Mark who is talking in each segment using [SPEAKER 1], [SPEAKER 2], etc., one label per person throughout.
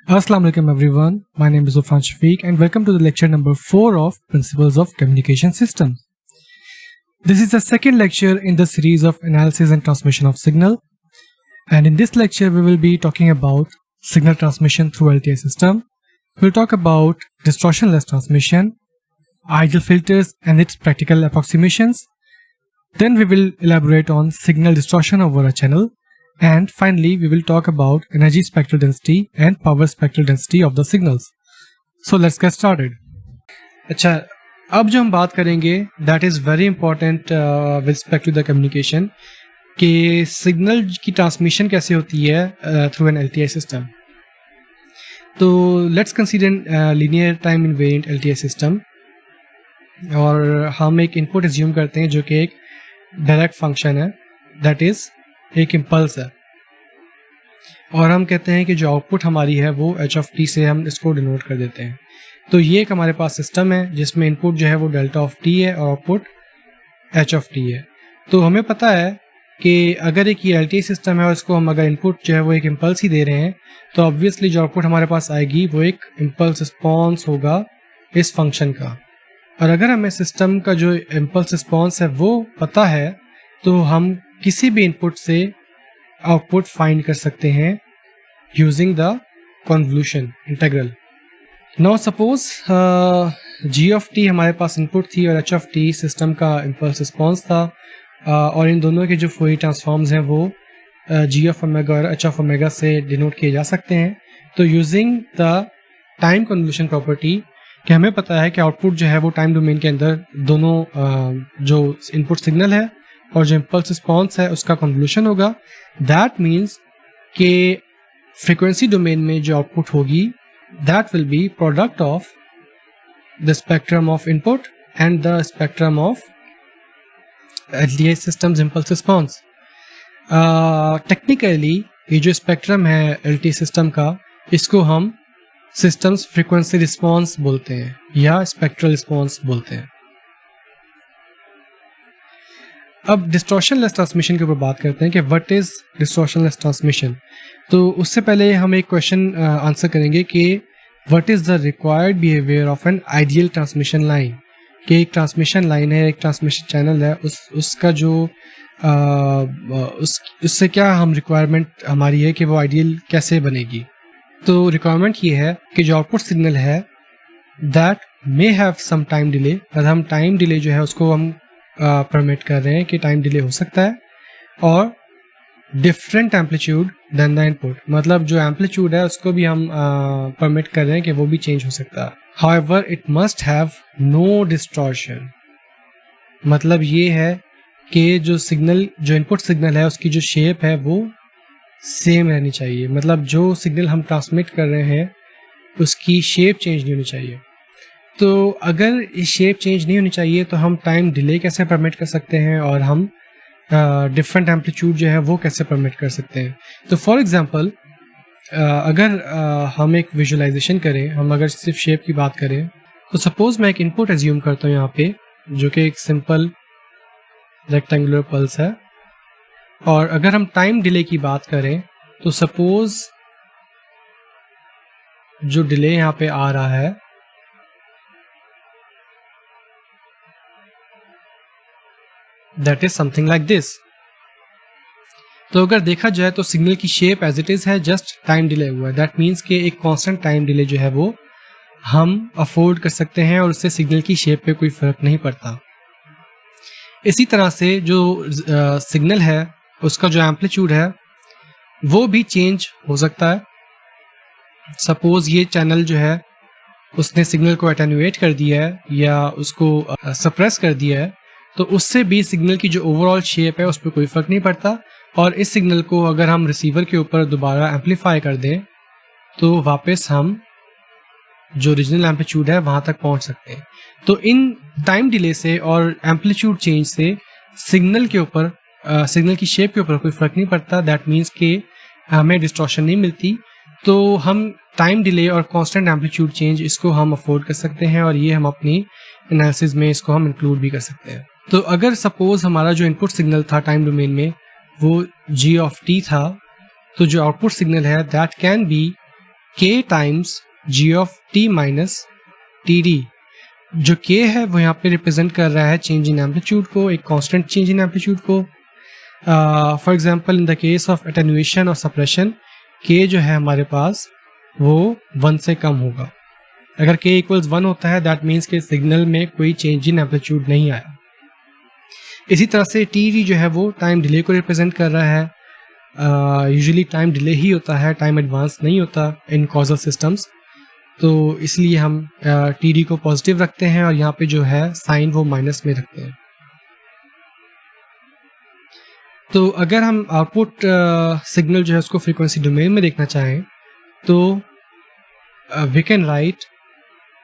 [SPEAKER 1] Assalamu alaikum everyone. My name is Ufan Shafiq and welcome to the lecture number 4 of Principles of Communication Systems. This is the second lecture in the series of analysis and transmission of signal. And in this lecture we will be talking about signal transmission through LTI system. We'll talk about distortion-less transmission, ideal filters and its practical approximations. Then we will elaborate on signal distortion over a channel. And finally, we will talk about energy spectral density and power spectral density of the signals. So let's get started. अच्छा, अब जो हम बात करेंगे that is very important with respect to the communication कि signal की transmission कैसे होती है through an LTI system. तो let's consider linear time invariant LTI system और हम एक इनपुट एज्यूम करते हैं जो कि एक डायरेक्ट फंक्शन है, that is एक इम्पल्स है और हम कहते हैं कि जो आउटपुट हमारी है वो एच ऑफ टी से हम इसको डिनोट कर देते हैं. तो ये एक हमारे पास सिस्टम है जिसमें इनपुट जो है वो डेल्टा ऑफ टी है और आउटपुट एच ऑफ टी है. तो हमें पता है कि अगर एक ये एलटीआई सिस्टम है और इसको हम अगर इनपुट जो है वो एक इम्पल्स ही दे रहे हैं तो ऑब्वियसली जो आउटपुट हमारे पास आएगी वो एक इम्पल्स रिस्पॉन्स होगा इस फंक्शन का. और अगर हमें सिस्टम का जो इम्पल्स रिस्पॉन्स है वो पता है तो हम किसी भी इनपुट से आउटपुट फाइंड कर सकते हैं using the convolution integral. Now suppose g of t हमारे पास इनपुट थी और एच ऑफ टी सिस्टम का इम्पल्स रिस्पॉन्स था और इन दोनों के जो फोरियर ट्रांसफॉर्म्स हैं वो जी ऑफ ओमेगा और एच ऑफ ओमेगा से डिनोट किए जा सकते हैं. तो using the time convolution property कि हमें पता है कि आउटपुट जो है वो टाइम डोमेन के अंदर दोनों जो इनपुट सिग्नल है और जो इम्पल्स रिस्पॉन्स है उसका कन्वोल्यूशन होगा. दैट मीन्स कि फ्रीक्वेंसी डोमेन में जो आउटपुट होगी that will B product of the spectrum of input and the spectrum of LTI systems impulse response. Technically ये जो स्पेक्ट्रम है एलटीआई सिस्टम का इसको हम सिस्टम्स फ्रीक्वेंसी रिस्पॉन्स बोलते हैं या स्पेक्ट्रल रिस्पॉन्स बोलते हैं. अब डिस्टॉर्शनलेस ट्रांसमिशन के ऊपर बात करते हैं कि व्हाट इज डिस्टॉर्शनलेस ट्रांसमिशन. तो उससे पहले हम एक क्वेश्चन आंसर करेंगे कि what is the required behaviour of an ideal transmission line. कि एक ट्रांसमिशन लाइन है, एक ट्रांसमिशन चैनल है, उसका जो उससे क्या हम रिक्वायरमेंट हमारी है कि वो आइडियल कैसे बनेगी. तो रिक्वायरमेंट ये है कि जो आउटपुट सिग्नल है that may have some time delay. अगर हम टाइम डिले जो है उसको हम परमिट कर रहे हैं कि टाइम डिले हो सकता है और different amplitude than the input, मतलब जो एम्पलीट्यूड है उसको भी हम परमिट कर रहे हैं कि वो भी चेंज हो सकता है. However it must have no distortion. मतलब ये है कि जो सिग्नल जो इनपुट सिग्नल है उसकी जो शेप है वो सेम रहनी चाहिए. मतलब जो सिग्नल हम ट्रांसमिट कर रहे हैं उसकी शेप चेंज नहीं होनी चाहिए. तो अगर ये शेप चेंज नहीं होनी चाहिए तो हम टाइम डिले कैसे परमिट कर सकते हैं और हम डिफरेंट एम्पलीट्यूड जो है वो कैसे परमिट कर सकते हैं. तो फॉर एग्जांपल अगर हम एक विजुअलाइजेशन करें, हम अगर सिर्फ शेप की बात करें तो सपोज मैं एक इनपुट एज्यूम करता हूँ यहाँ पे जो कि एक सिंपल रेक्टेंगुलर पल्स है. और अगर हम टाइम डिले की बात करें तो सपोज जो डिले यहाँ पे आ रहा है that is something like this. तो अगर देखा जाए तो सिग्नल की शेप एज इट इज है, जस्ट टाइम डिले हुआ है. दैट मीन्स कि एक कांस्टेंट टाइम डिले जो है वो हम अफोर्ड कर सकते हैं और उससे सिग्नल की शेप पे कोई फर्क नहीं पड़ता. इसी तरह से जो सिग्नल है उसका जो एम्पलीट्यूड है वो भी चेंज हो सकता है. सपोज ये चैनल जो है उसने सिग्नल को एटेन्यूएट कर दिया है या उसको सप्रेस कर दिया है तो उससे भी सिग्नल की जो ओवरऑल शेप है उस पर कोई फर्क नहीं पड़ता. और इस सिग्नल को अगर हम रिसीवर के ऊपर दोबारा एम्पलीफाई कर दें तो वापस हम जो ओरिजिनल एम्पलीट्यूड है वहाँ तक पहुँच सकते हैं. तो इन टाइम डिले से और एम्पलीट्यूड चेंज से सिग्नल के ऊपर सिग्नल की शेप के ऊपर कोई फर्क नहीं पड़ता. दैट मीन्स कि हमें डिस्टॉर्शन नहीं मिलती. तो हम टाइम डिले और कांस्टेंट एम्पलीट्यूड चेंज इसको हम अफोर्ड कर सकते हैं और ये हम अपनी एनालिसिस में इसको हम इंक्लूड भी कर सकते हैं. तो अगर सपोज हमारा जो इनपुट सिग्नल था टाइम डोमेन में वो जी ऑफ टी था तो जो आउटपुट सिग्नल है that can be k times g of t minus T D. जो k है वो यहाँ पे रिप्रेजेंट कर रहा है चेंज इन एम्पलीट्यूड को, एक कांस्टेंट चेंज इन एम्पलीट्यूड को। For example in the case of attenuation और सप्रेशन k जो है हमारे पास वो 1 से कम होगा। अगर k इक्वल्स 1 होता है दैट मीन्स के सिग्नल में कोई चेंज इन एम्पलीट्यूड नहीं आया। इसी तरह से टी डी जो है वो टाइम डिले को रिप्रेजेंट कर रहा है। यूजुअली टाइम डिले ही होता है, टाइम एडवांस नहीं होता इन कॉजल सिस्टम्स, तो इसलिए हम टी डी को पॉजिटिव रखते हैं और यहाँ पे जो है साइन वो माइनस में रखते हैं। तो अगर हम आउटपुट सिग्नल जो है उसको फ्रीक्वेंसी डोमेन में देखना चाहें तो we can write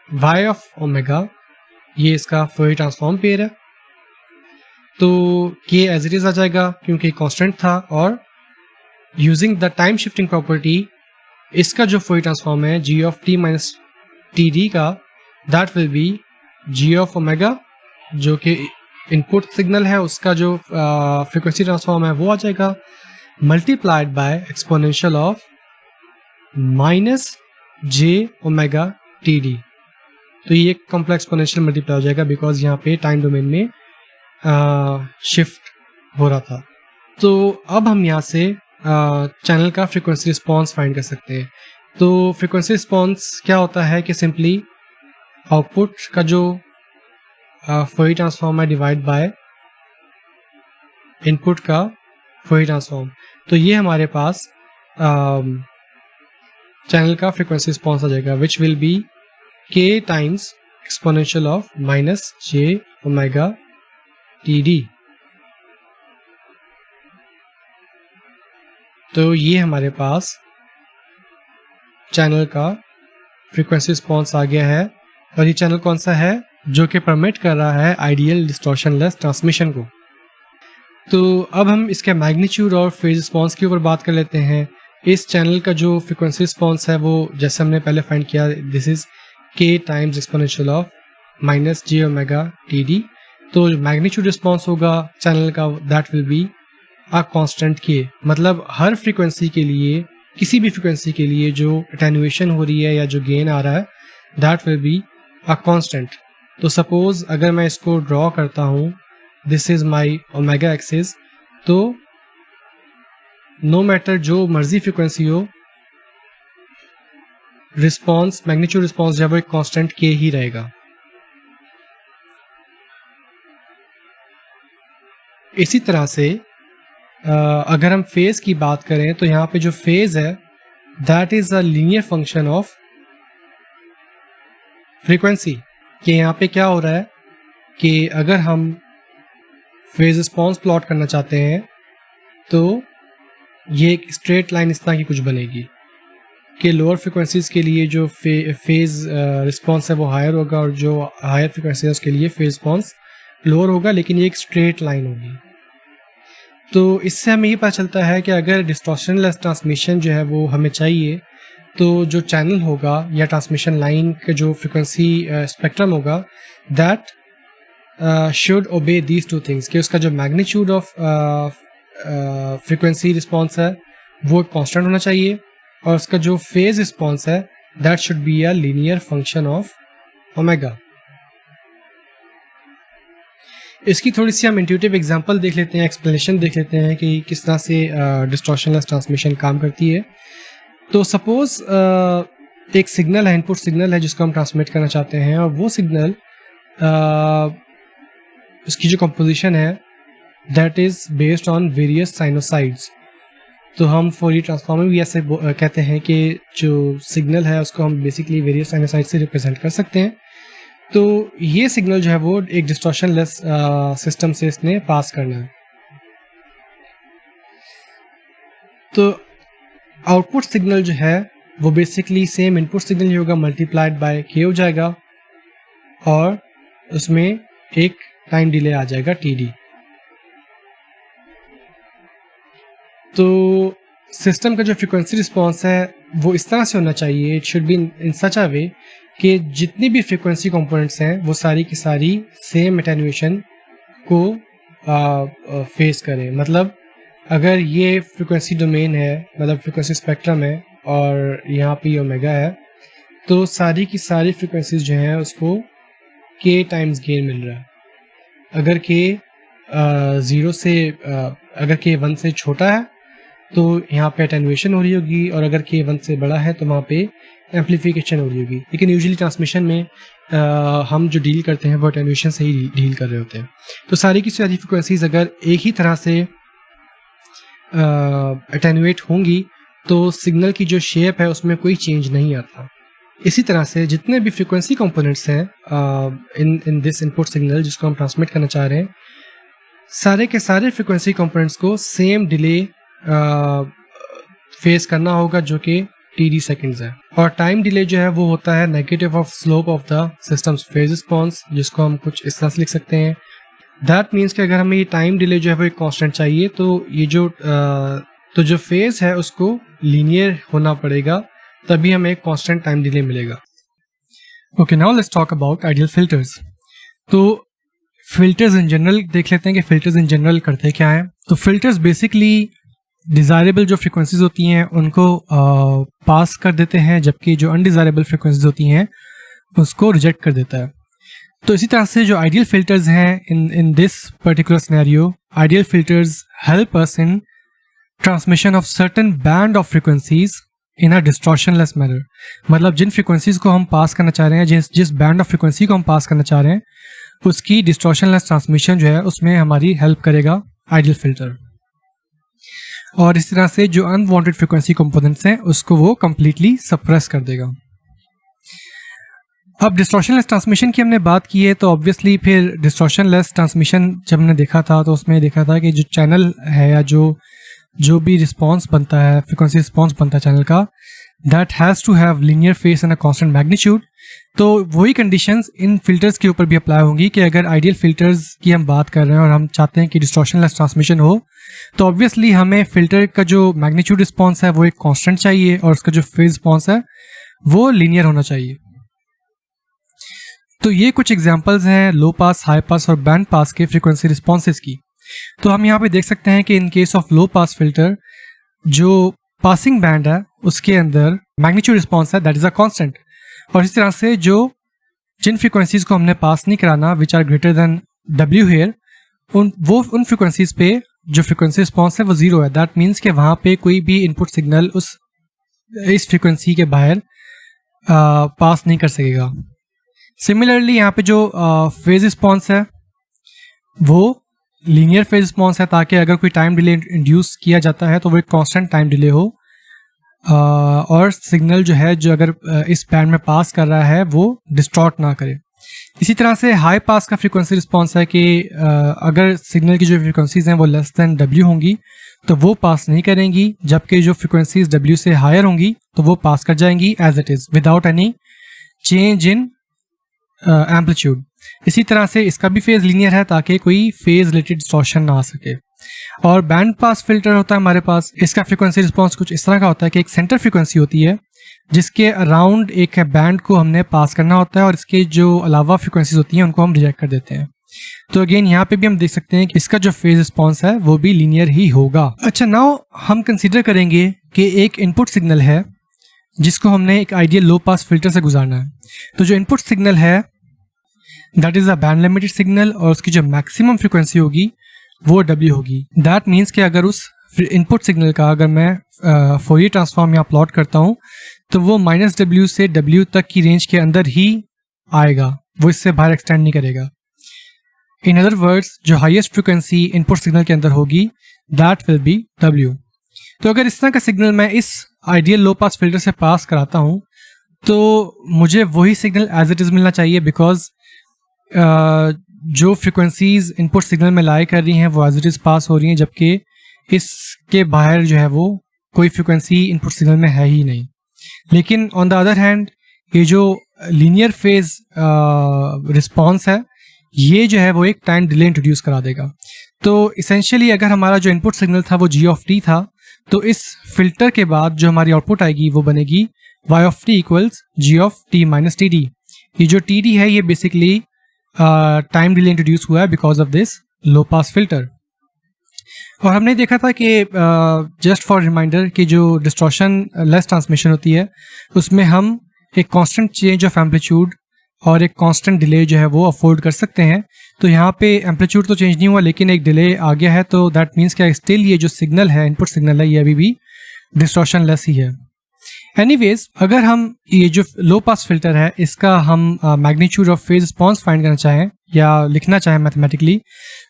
[SPEAKER 1] y of omega, ये इसका फोरियर ट्रांसफॉर्म पेयर है। तो k एज इट इज आ जाएगा क्योंकि कांस्टेंट था, और using the time shifting property इसका जो फोरियर ट्रांसफॉर्म है g of t minus T D का, that will be g of omega, जो कि इनपुट सिग्नल है उसका जो फ्रीक्वेंसी ट्रांसफॉर्म है वो आ जाएगा, multiplied by exponential of minus j omega T D. तो ये एक कॉम्प्लेक्स एक्सपोनेंशियल मल्टीप्लाई हो जाएगा बिकॉज यहाँ पे टाइम डोमेन में शिफ्ट हो रहा था। तो अब हम यहाँ से चैनल का फ्रीक्वेंसी रिस्पॉन्स फाइंड कर सकते हैं। तो फ्रीक्वेंसी रिस्पॉन्स क्या होता है कि सिंपली आउटपुट का जो फोरियर ट्रांसफॉर्म है डिवाइड बाय इनपुट का फोरियर ट्रांसफॉर्म। तो ये हमारे पास चैनल का फ्रीक्वेंसी रिस्पॉन्स आ जाएगा which will be k times exponential of minus j omega T D. तो ये हमारे पास चैनल का फ्रीक्वेंसी रिस्पॉन्स आ गया है, और ये चैनल कौन सा है जो कि परमिट कर रहा है आइडियल डिस्टॉर्शनलेस ट्रांसमिशन को। तो अब हम इसके मैग्नीट्यूड और फेज रिस्पॉन्स के ऊपर बात कर लेते हैं। इस चैनल का जो फ्रीक्वेंसी रिस्पॉन्स है वो जैसे हमने पहले फाइंड किया, this is k times exponential of minus j omega T D. तो मैग्नीट्यूड रिस्पॉन्स होगा चैनल का that will be a constant k, मतलब हर फ्रीक्वेंसी के लिए, किसी भी फ्रीक्वेंसी के लिए जो एटेन्यूएशन हो रही है या जो गेन आ रहा है that will be a constant. तो सपोज अगर मैं इसको ड्रॉ करता हूँ, this is my omega axis, तो नो मैटर जो मर्जी फ्रीक्वेंसी हो, रिस्पॉन्स मैग्नीट्यूड रिस्पॉन्स जो है वो एक कांस्टेंट k ही रहेगा। इसी तरह से अगर हम फेज की बात करें तो यहाँ पे जो फेज है that is a linear function of frequency. कि यहाँ पे क्या हो रहा है कि अगर हम फेज रिस्पॉन्स प्लॉट करना चाहते हैं तो ये एक स्ट्रेट लाइन इस तरह की कुछ बनेगी कि लोअर फ्रीक्वेंसीज के लिए जो फेज रिस्पॉन्स है वो हायर होगा, और जो हायर फ्रीक्वेंसी है उसके लिए फेज रिस्पॉन्स लोअर होगा, लेकिन ये एक स्ट्रेट लाइन होगी। तो इससे हमें ये पता चलता है कि अगर डिस्टॉर्शनलेस ट्रांसमिशन जो है वो हमें चाहिए तो जो चैनल होगा या ट्रांसमिशन लाइन का जो फ्रीक्वेंसी स्पेक्ट्रम होगा दैट शुड ओबे दीज टू थिंग्स, कि उसका जो मैग्नीट्यूड ऑफ फ्रीक्वेंसी रिस्पॉन्स है वो कांस्टेंट होना चाहिए, और उसका जो फेज रिस्पॉन्स है that should be a linear function of omega. इसकी थोड़ी सी हम इंट्यूटिव एग्जांपल देख लेते हैं, एक्सप्लेनेशन देख लेते हैं कि किस तरह से डिस्टॉर्शनलेस ट्रांसमिशन काम करती है। तो सपोज एक सिग्नल है, इनपुट सिग्नल है जिसको हम ट्रांसमिट करना चाहते हैं, और वो सिग्नल उसकी जो कंपोजिशन है that is based on various sinusoids. तो हम फोरियर ट्रांसफॉर्म में भी ऐसे कहते हैं कि जो सिग्नल है उसको हम बेसिकली वेरियस साइनोसाइड से रिप्रेजेंट कर सकते हैं। तो ये सिग्नल जो है वो एक डिस्टॉर्शनलेस सिस्टम से इसने पास करना है। तो आउटपुट सिग्नल जो है वो बेसिकली सेम इनपुट सिग्नल ही होगा, मल्टीप्लाइड बाय k हो जाएगा, और उसमें एक टाइम डिले आ जाएगा td। तो सिस्टम का जो फ्रीक्वेंसी रिस्पॉन्स है वो इस तरह से होना चाहिए, इट शुड बी इन सच अ वे कि जितनी भी फ्रीक्वेंसी कंपोनेंट्स हैं वो सारी की सारी सेम एटेन्यूएशन को फेस करें। मतलब अगर ये फ्रीक्वेंसी डोमेन है, मतलब फ्रीक्वेंसी स्पेक्ट्रम है, और यहाँ पे ओमेगा है, तो सारी की सारी फ्रिक्वेंसीज जो हैं उसको k टाइम्स गेन मिल रहा है। अगर k 0 से अगर k 1 से छोटा है तो यहाँ पे अटेनुएशन हो रही होगी, और अगर k 1 से बड़ा है तो वहाँ पे एम्पलीफिकेशन हो रही होगी। लेकिन यूजुअली ट्रांसमिशन में हम जो डील करते हैं वो अटेनुएशन से ही डील कर रहे होते हैं। तो सारी की सारी फ्रिक्वेंसीज अगर एक ही तरह से अटेनुएट होंगी तो सिग्नल की जो शेप है उसमें कोई चेंज नहीं आता। इसी तरह से जितने भी फ्रिक्वेंसी कंपोनेंट्स हैं इन दिस इनपुट सिग्नल जिसको हम ट्रांसमिट करना चाह रहे हैं, सारे के सारे फ्रिक्वेंसी कंपोनेंट्स को सेम डिले फेस करना होगा जो कि TD सेकंड्स है। और टाइम डिले जो है वो होता है negative of slope of the systems phase response, जिसको हम कुछ इस तरह से लिख सकते हैं। दैट मीन्स कि अगर हमें ये टाइम डिले जो है वो एक कांस्टेंट चाहिए तो ये जो फेज है उसको लीनियर होना पड़ेगा, तभी हमें एक कांस्टेंट टाइम डिले मिलेगा। Okay, now let's talk about ideal filters. तो फिल्टर्स इन जनरल देख लेते हैं कि फिल्टर्स इन जनरल करते क्या हैं। तो फिल्टर्स बेसिकली डिज़ायरेबल जो फ्रिक्वेंसीज होती हैं उनको पास कर देते हैं, जबकि जो अनडिज़ायरेबल फ्रिक्वेंसीज होती हैं उसको रिजेक्ट कर देता है। तो इसी तरह से जो आइडियल फिल्टर्स हैं in this particular scenario, ideal filters help us in transmission of certain band of frequencies in a distortionless manner. मतलब जिन फ्रिक्वेंसीज को हम पास करना चाह रहे हैं, जिस बैंड ऑफ फ्रिक्वेंसी को हम पास करना चाह रहे हैं, उसकी डिस्टॉर्शनलेस ट्रांसमिशन जो है उसमें हमारी हेल्प करेगा आइडियल फिल्टर। और इस तरह से जो अनवांटेड फ्रिक्वेंसी कंपोनेंट्स हैं उसको वो कंप्लीटली सप्रेस कर देगा। अब डिस्टॉर्शनलेस ट्रांसमिशन की हमने बात की है, तो ऑब्वियसली फिर डिस्टॉर्शनलेस ट्रांसमिशन जब हमने देखा था तो उसमें देखा था कि जो चैनल है या जो भी रिस्पॉन्स बनता है, फ्रिक्वेंसी रिस्पॉन्स बनता है चैनल का, that has to have linear phase and a constant magnitude. तो वही कंडीशंस इन फिल्टर्स के ऊपर भी अप्लाई होंगी कि अगर आइडियल फिल्टर्स की हम बात कर रहे हैं और हम चाहते हैं कि डिस्टॉर्शनलेस ट्रांसमिशन हो, तो ऑब्वियसली हमें फिल्टर का जो मैग्नीट्यूड रिस्पॉन्स है वो एक कांस्टेंट चाहिए और उसका जो फेज रिस्पॉन्स है वो लीनियर होना चाहिए। तो ये कुछ एग्जांपल्स हैं लो पास, हाई पास और बैंड पास के फ्रीक्वेंसी रिस्पॉन्सेज की। तो हम यहाँ पे देख सकते हैं कि in case of low pass filter जो पासिंग बैंड है उसके अंदर मैग्नीट्यूड रिस्पॉन्स है दैट इज अ कांस्टेंट। और इस तरह से जिन फ्रीक्वेंसीज को हमने पास नहीं कराना which are greater than W here, उन फ्रीक्वेंसीज पे जो फ्रीक्वेंसी रिस्पॉन्स है वो जीरो है। दैट मीन्स कि वहाँ पे कोई भी इनपुट सिग्नल इस फ्रीक्वेंसी के बाहर पास नहीं कर सकेगा। सिमिलरली यहाँ पे जो फेज रिस्पॉन्स है वो लीनियर फेज रिस्पॉन्स है, ताकि अगर कोई टाइम डिले इंड्यूस किया जाता है तो वो एक कांस्टेंट टाइम डिले हो और सिग्नल जो है जो अगर इस बैंड में पास कर रहा है वो डिस्टॉर्ट ना करे। इसी तरह से हाई पास का फ्रीक्वेंसी रिस्पॉन्स है कि अगर सिग्नल की जो फ्रीक्वेंसीज हैं वो लेस देन W होंगी तो वो पास नहीं करेंगी, जबकि जो फ्रीक्वेंसीज W से हायर होंगी तो वो पास कर जाएंगी as it is without any change in amplitude. इसी तरह से इसका भी फेज लीनियर है ताकि कोई फेज रिलेटेड डिस्टॉर्शन ना आ सके। और बैंड पास फिल्टर होता है हमारे पास, इसका फ्रीक्वेंसी रिस्पॉन्स कुछ इस तरह का होता है कि एक सेंटर फ्रीक्वेंसी होती है जिसके अराउंड एक बैंड को हमने पास करना होता है और इसके जो अलावा फ्रीक्वेंसीज होती हैं उनको हम रिजेक्ट कर देते हैं। तो अगेन यहाँ पे भी हम देख सकते हैं कि इसका जो फेज रिस्पॉन्स है वो भी लीनियर ही होगा। अच्छा, नाउ हम कंसिडर करेंगे कि एक इनपुट सिग्नल है जिसको हमने एक आइडियल लो पास फिल्टर से गुजारना है। तो जो इनपुट सिग्नल है that is a band limited signal और उसकी जो मैक्सिमम फ्रीक्वेंसी होगी वो W होगी। दैट मीन्स कि अगर उस इनपुट सिग्नल का अगर मैं फोरियर ट्रांसफॉर्म यहाँ प्लॉट करता हूँ तो वो -W से W तक की रेंज के अंदर ही आएगा, वो इससे बाहर एक्सटेंड नहीं करेगा। इन अदर वर्ड्स जो हाईएस्ट फ्रीक्वेंसी इनपुट सिग्नल के अंदर होगी दैट विल बी W। तो अगर इस तरह का सिग्नल मैं इस आइडियल लो पास फिल्टर से पास कराता हूँ तो मुझे वही सिग्नल एज इट इज़ मिलना चाहिए, बिकॉज जो फ्रिक्वेंसीज इनपुट सिग्नल में लाई कर रही हैं वो एज इट इज़ पास हो रही हैं, जबकि इसके बाहर जो है वो कोई फ्रिक्वेंसी इनपुट सिग्नल में है ही नहीं। लेकिन ऑन द अदर हैंड ये जो लीनियर फेज रिस्पॉन्स है ये जो है वो एक टाइम डिले इंट्रोड्यूस करा देगा। तो इसेंशियली अगर हमारा जो इनपुट सिग्नल था वो g ऑफ t था, तो इस फिल्टर के बाद जो हमारी आउटपुट आएगी वो बनेगी y of t equals g of t minus TD। ये जो TD है ये बेसिकली टाइम डिले इंट्रोड्यूस हुआ है because of this low pass filter. और हमने देखा था कि जस्ट फॉर रिमाइंडर कि जो डिस्टॉर्शन लेस ट्रांसमिशन होती है उसमें हम एक कांस्टेंट चेंज ऑफ एम्पलीट्यूड और एक कांस्टेंट डिले जो है वो अफोर्ड कर सकते हैं। तो यहाँ पे एम्पलीट्यूड तो चेंज नहीं हुआ लेकिन एक डिले आ गया है, तो दैट मीन्स क्या स्टिल ये जो सिग्नल है, इनपुट सिग्नल है, ये अभी भी डिस्टॉर्शन लेस ही है। एनीवेज, अगर हम ये जो लो पास फिल्टर है इसका हम magnitude of phase response find करना चाहें या लिखना चाहें मैथमेटिकली,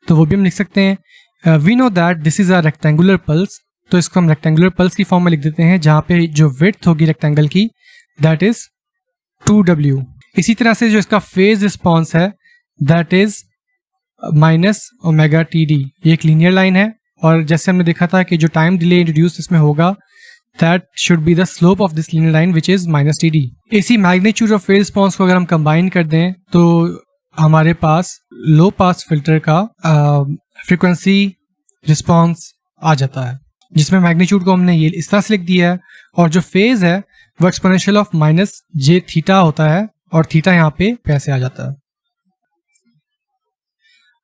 [SPEAKER 1] तो वो भी हम लिख सकते हैं। We know that this is a rectangular pulse, तो इसको हम रेक्टेंगुलर पल्स की फॉर्म में लिख देते हैं जहाँ पे जो विड्थ होगी रेक्टेंगल की दैट इज 2w। इसी तरह से जो इसका फेज रिस्पॉन्स है that is minus omega T D, ये एक लीनियर लाइन है। और जैसे हमने देखा था कि जो टाइम डिले इंट्रोड्यूस इसमें होगा that should be the slope of this linear line which is minus T D. इसी मैग्नीट्यूड ऑफ फेज रिस्पॉन्स को अगर हम कंबाइन कर दें तो हमारे पास लो पास फिल्टर का फ्रीक्वेंसी रिस्पॉन्स आ जाता है, जिसमें मैग्नीट्यूड को हमने ये इस तरह से लिख दिया है और जो फेज है वो exponential of minus J theta होता है और थीटा यहाँ पे पैसे आ जाता है।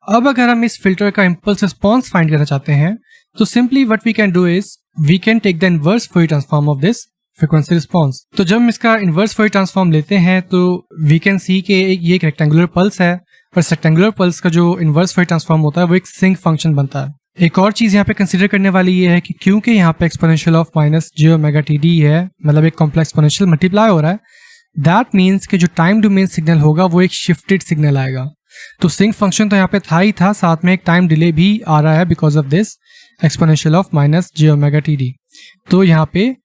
[SPEAKER 1] अब अगर हम इस फिल्टर का इम्पल्स रिस्पॉन्स फाइंड करना चाहते हैं तो simply what we can do is we can take the inverse Fourier transform of this frequency response. तो जब हम इसका इनवर्स फॉरियर ट्रांसफॉर्म लेते हैं तो वी कैन सी कि ये एक रेक्टेंगुलर पल्स है और रेक्टेंगुलर पल्स का जो इनवर्स फॉरियर ट्रांसफॉर्म होता है वो एक सिंक फंक्शन बनता है। एक और चीज यहाँ पे कंसीडर करने वाली ये है कि क्योंकि यहाँ पे exponential of minus J omega T D है, मतलब एक कॉम्प्लेक्स एक्सपोनेंशियल मल्टीप्लाई हो रहा है, दैट मीन्स कि जो टाइम डोमेन सिग्नल होगा वो एक शिफ्टेड सिग्नल आएगा। तो सिंक फंक्शन तो यहाँ पे था ही था, साथ में एक टाइम डिले भी आ रहा है because of this exponential of minus J omega T D. तो यहाँ पे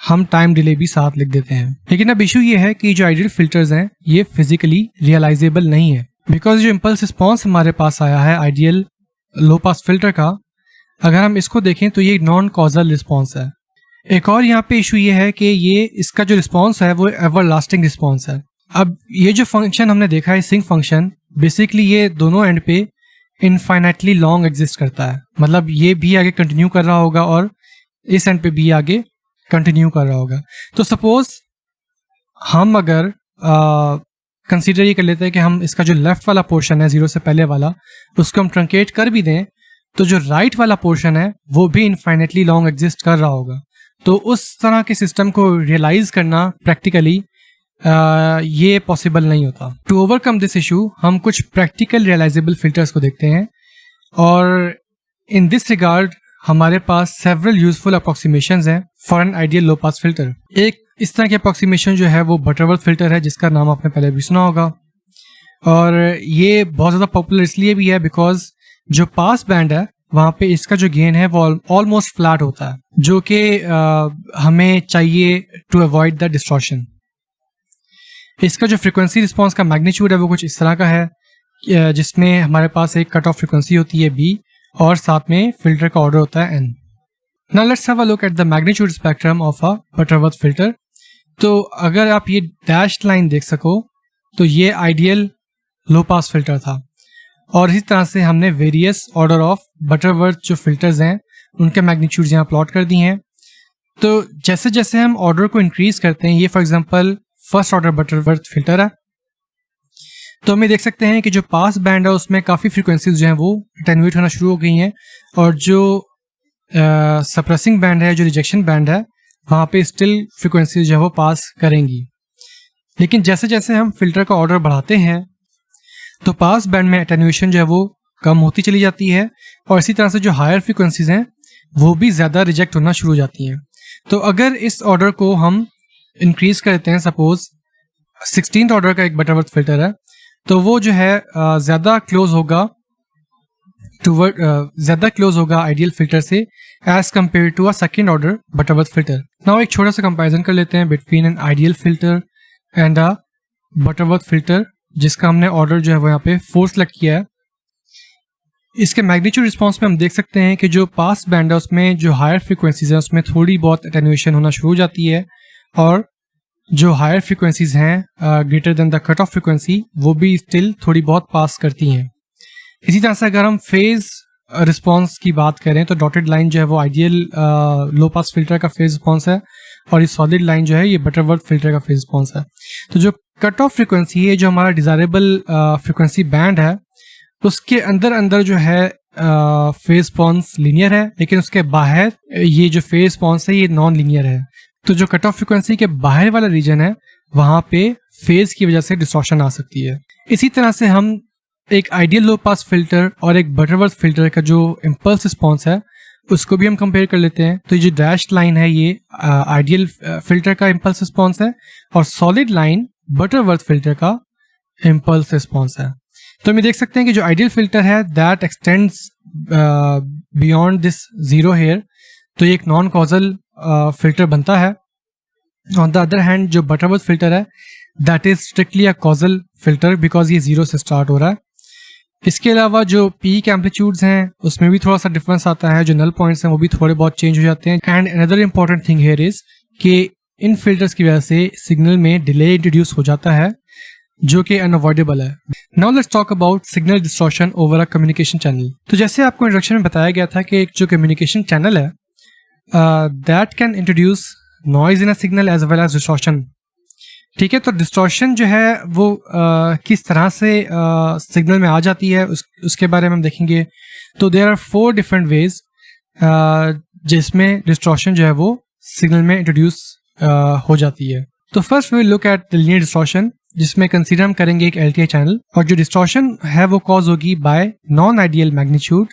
[SPEAKER 1] हम टाइम डिले भी साथ लिख देते हैं। लेकिन अब इशू ये है कि जो आइडियल फिल्टर्स हैं ये फिजिकली रियलाइजेबल नहीं है बिकॉज जो इम्पल्स रिस्पॉन्स हमारे पास आया है आइडियल लो पास फिल्टर का, अगर हम इसको देखें तो ये नॉन कॉजल रिस्पॉन्स है। एक और यहाँ पे इशू ये है कि ये इसका जो रिस्पॉन्स है वो एवर लास्टिंग रिस्पॉन्स है। अब ये जो फंक्शन हमने देखा है सिंक फंक्शन, बेसिकली ये दोनों एंड पे इनफाइनाइटली लॉन्ग एग्जिस्ट करता है, मतलब ये भी आगे कंटिन्यू कर रहा होगा और इस एंड पे भी आगे कंटिन्यू कर रहा होगा। तो सपोज हम अगर कंसीडर ये कर लेते हैं कि हम इसका जो लेफ्ट वाला पोर्शन है जीरो से पहले वाला उसको हम ट्रंकेट कर भी दें तो जो राइट वाला पोर्शन है वो भी इनफाइनाइटली लॉन्ग एग्जिस्ट कर रहा होगा। तो उस तरह के सिस्टम को रियलाइज करना प्रैक्टिकली ये पॉसिबल नहीं होता। टू ओवरकम दिस इशू हम कुछ प्रैक्टिकल रियलाइजेबल फिल्टर्स को देखते हैं और इन दिस रिगार्ड हमारे पास सेवरल यूजफुल अप्रोक्सीमेशंस हैं for an ideal low pass filter. एक इस तरह की अप्रोक्सीमेशन जो है वो बटरवर्थ फिल्टर है जिसका नाम आपने पहले भी सुना होगा और ये बहुत ज़्यादा पॉपुलर इसलिए भी है बिकॉज जो पास बैंड है वहाँ पे इसका जो गेन है वो ऑलमोस्ट फ्लैट होता है, जो कि हमें चाहिए टू अवॉइड द डिस्टॉर्शन। इसका जो फ्रीक्वेंसी रिस्पॉन्स का मैग्नीट्यूड है वो कुछ इस तरह का है जिसमें हमारे पास एक कट ऑफ फ्रीक्वेंसी होती है b और साथ में फिल्टर का ऑर्डर होता है n। Now let's have a look at the magnitude spectrum of a Butterworth filter. तो अगर आप ये डैश्ड लाइन देख सको तो ये आइडियल लो पास फिल्टर था और इसी तरह से हमने वेरियस ऑर्डर ऑफ बटरवर्थ जो फिल्टर्स हैं उनके मैग्नीट्यूड्स यहाँ प्लॉट कर दिए हैं। तो जैसे जैसे हम ऑर्डर को इंक्रीज करते हैं, ये for example first order Butterworth filter है, तो हमें देख सकते हैं कि जो पास बैंड है उसमें काफ़ी फ्रीक्वेंसीज जो हैं वो अटेन्यूएट होना शुरू हो गई हैं और जो सप्रेसिंग बैंड है, जो रिजेक्शन बैंड है, वहाँ पे स्टिल फ्रीक्वेंसीज जो है वो पास करेंगी। लेकिन जैसे जैसे हम फिल्टर का ऑर्डर बढ़ाते हैं तो पास बैंड में अटेन्यूएशन जो है वो कम होती चली जाती है और इसी तरह से जो हायर फ्रीक्वेंसीज हैं वो भी ज़्यादा रिजेक्ट होना शुरू हो जाती हैं। तो अगर इस ऑर्डर को हम इंक्रीज करते हैं, सपोज 16th ऑर्डर का एक बटरवर्थ फिल्टर है, तो वो जो है ज़्यादा क्लोज होगा आइडियल फिल्टर से as compare to a second order Butterworth filter. Now एक छोटा सा कंपैरिजन कर लेते हैं between an ideal filter and a Butterworth filter जिसका हमने ऑर्डर जो है वो यहाँ पे 4 सेलेक्ट किया है। इसके मैग्नीट्यूड रिस्पॉन्स में हम देख सकते हैं कि जो पास बैंड है उसमें जो हायर फ्रीक्वेंसीज है उसमें थोड़ी बहुत अटेन्यूएशन होना शुरू हो जाती है और जो हायर फ्रीक्वेंसीज हैं greater than the cut off frequency वो भी स्टिल थोड़ी बहुत पास करती हैं। इसी तरह से अगर हम फेज रिस्पॉन्स की बात करें तो डॉटेड लाइन जो है वो आइडियल लो पास फिल्टर का फेज रिस्पॉन्स है और ये सॉलिड लाइन जो है ये बटरवर्थ फिल्टर का फेज रिस्पॉन्स है। तो जो कट ऑफ फ्रीक्वेंसी है, जो हमारा डिजायरेबल फ्रीक्वेंसी बैंड है, उसके अंदर अंदर जो है फेज रिस्पॉन्स लीनियर है, लेकिन उसके बाहर ये जो फेज रिस्पॉन्स है ये नॉन लीनियर है। तो जो कट ऑफ फ्रिक्वेंसी के बाहर वाला रीजन है वहां पे फेज की वजह से डिस्टॉर्शन आ सकती है। इसी तरह से हम एक आइडियल लो पास फिल्टर और एक बटरवर्थ फिल्टर का जो इम्पल्स रिस्पॉन्स है उसको भी हम कंपेयर कर लेते हैं। तो ये जो डैश लाइन है ये आइडियल फिल्टर का इम्पल्स रिस्पॉन्स है और सॉलिड लाइन बटरवर्थ फिल्टर का इम्पल्स रिस्पॉन्स है। तो हम देख सकते हैं कि जो आइडियल फिल्टर है that x tends beyond this zero hair, तो ये एक नॉन कॉजल फिल्टर बनता है। ऑन द अदर हैंड जो बटरवर्थ फिल्टर है that is strictly a causal filter because ये जीरो से स्टार्ट हो रहा है। इसके अलावा जो पीक एम्पलीट्यूड्स हैं उसमें भी थोड़ा सा डिफरेंस आता है, जो नल पॉइंट्स हैं वो भी थोड़े बहुत चेंज हो जाते हैं। And another important thing here is कि इन फिल्टर्स की वजह से सिग्नल में डिले इंट्रोड्यूस हो जाता है जो कि अनअवॉइडेबल है। Now let's talk about signal distortion over a communication channel. तो जैसे आपको इंट्रोडक्शन में बताया गया था कि एक जो कम्युनिकेशन चैनल है that can introduce noise in a signal as well as distortion. ठीक है, तो डिस्टॉर्शन जो है वो किस तरह से सिग्नल में आ जाती है उसके बारे में हम देखेंगे। तो देयर आर 4 डिफरेंट वेज जिसमें डिस्टॉर्शन जो है वो सिग्नल में इंट्रोड्यूस हो जाती है। तो first we will look at the linear distortion, जिसमें कंसीडर हम करेंगे एक एलटीआई चैनल, और जो डिस्टॉर्शन है वो कॉज होगी बाय नॉन आइडियल मैग्नीट्यूड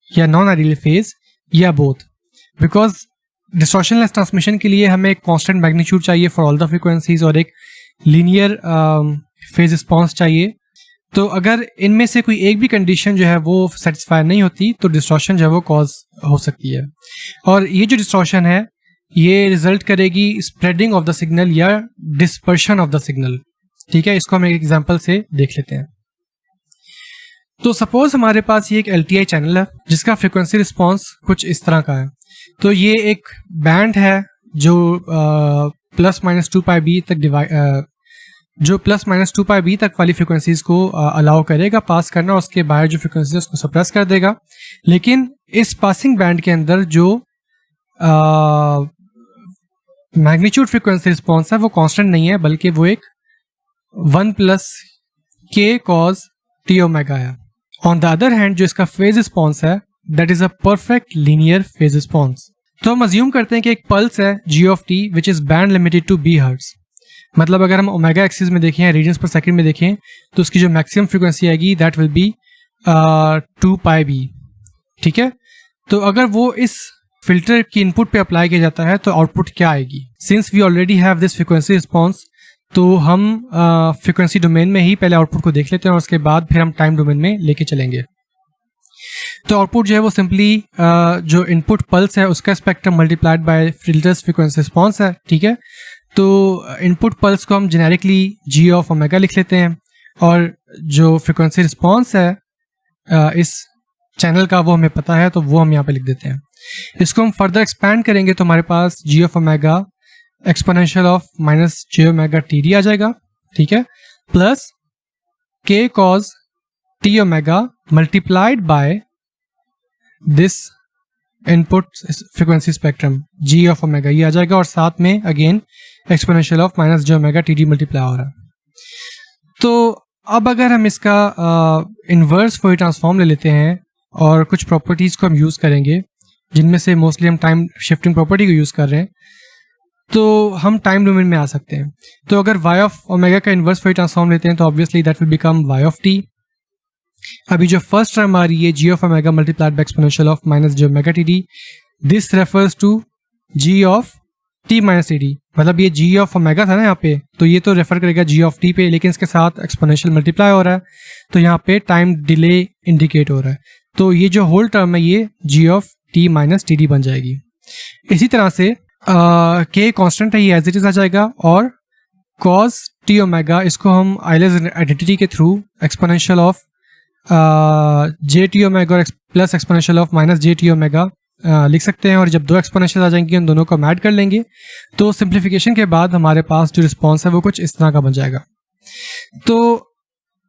[SPEAKER 1] या नॉन आइडियल फेज या बोथ। बिकॉज डिस्टॉर्शनलेस ट्रांसमिशन के लिए हमें एक कांस्टेंट मैग्नीट्यूड चाहिए फॉर ऑल द फ्रीक्वेंसीज और एक लीनियर फेज रिस्पॉन्स चाहिए। तो अगर इनमें से कोई एक भी कंडीशन जो है वो सेटिस्फाई नहीं होती तो डिस्टॉर्शन जो है वो कॉज हो सकती है। और ये जो डिस्टॉर्शन है ये रिजल्ट करेगी स्प्रेडिंग ऑफ द सिग्नल या डिस्पर्शन ऑफ द सिग्नल। ठीक है, इसको हम एक एग्जांपल से देख लेते हैं। तो सपोज हमारे पास ये एक एलटीआई चैनल है जिसका फ्रीक्वेंसी रिस्पॉन्स कुछ इस तरह का है। तो ये एक बैंड है जो प्लस माइनस 2πb तक जो प्लस माइनस 2πb तक वाली फ्रीक्वेंसीज को अलाउ करेगा पास करना, उसके बाहर जो फ्रीक्वेंसी है उसको सप्रेस कर देगा। लेकिन इस पासिंग बैंड के अंदर जो मैग्नीट्यूड फ्रीक्वेंसी रिस्पॉन्स है वो कांस्टेंट नहीं है, बल्कि वो एक 1 + k cos t ओमेगा है। ऑन द अदर हैंड जो इसका फेज रिस्पॉन्स है that is a perfect linear phase response. तो हम अज्यूम करते हैं कि एक पल्स है g of t which is band limited to b hertz. मतलब अगर हम ओमेगा एक्सिस में देखें या रेडियंस पर सेकंड में देखें तो उसकी जो मैक्सिमम फ्रीक्वेंसी आएगी दैट विल बी 2πb। ठीक है, तो अगर वो इस फिल्टर की इनपुट पे अप्लाई किया जाता है तो आउटपुट क्या आएगी। Since we already have this frequency response तो हम फ्रीक्वेंसी डोमेन में ही पहले आउटपुट को देख लेते हैं और उसके बाद फिर हम टाइम डोमेन में लेके चलेंगे। तो आउटपुट जो है वो सिंपली जो इनपुट पल्स है उसका spectrum multiplied bye filters frequency response है। ठीक है, तो इनपुट पल्स को हम जेनेरिकली g ऑफ ओमेगा लिख लेते हैं और जो फ्रीक्वेंसी रिस्पॉन्स है इस चैनल का वो हमें पता है तो वो हम यहाँ पे लिख देते हैं। इसको हम फर्दर एक्सपैंड करेंगे तो हमारे पास g of omega exponential of minus j omega td आ जाएगा। ठीक है, plus k cos t omega multiplied by this input frequency spectrum g of omega ये आ जाएगा और साथ में again exponential of minus j omega td multiply हो रहा है। तो अब अगर हम इसका इन्वर्स फोरियर ट्रांसफॉर्म ले लेते हैं और कुछ प्रॉपर्टीज को हम यूज करेंगे जिनमें से मोस्टली हम टाइम शिफ्टिंग प्रॉपर्टी को यूज कर रहे हैं तो हम टाइम डोमेन में आ सकते हैं। तो अगर y ऑफ ओमेगा का इन्वर्स फोरियर ट्रांसफॉर्म लेते हैं तो obviously that will become y of t। अभी जो फर्स्ट टर्म आ रही है g of omega multiplied by exponential of minus j omega td, this refers to g of t minus td। मतलब ये g ऑफ ओमेगा था ना यहाँ पे, तो ये तो रेफर करेगा g ऑफ t पे, लेकिन इसके साथ एक्सपोनेंशियल मल्टीप्लाई हो रहा है तो यहाँ पे टाइम डिले इंडिकेट हो रहा है। तो ये जो होल टर्म है ये g of t minus td बन जाएगी। इसी तरह से k कांस्टेंट है ये एज इट इज आ जाएगा और cos t ओमेगा इसको हम आइलर्स आइडेंटिटी के through exponential of J T omega plus exponential of minus J T omega लिख सकते हैं। और जब दो एक्सपोनेंशियल आ जाएंगे उन दोनों को हम ऐड कर लेंगे तो सिंप्लीफिकेशन के बाद हमारे पास जो रिस्पॉन्स है वो कुछ इस तरह का बन जाएगा। तो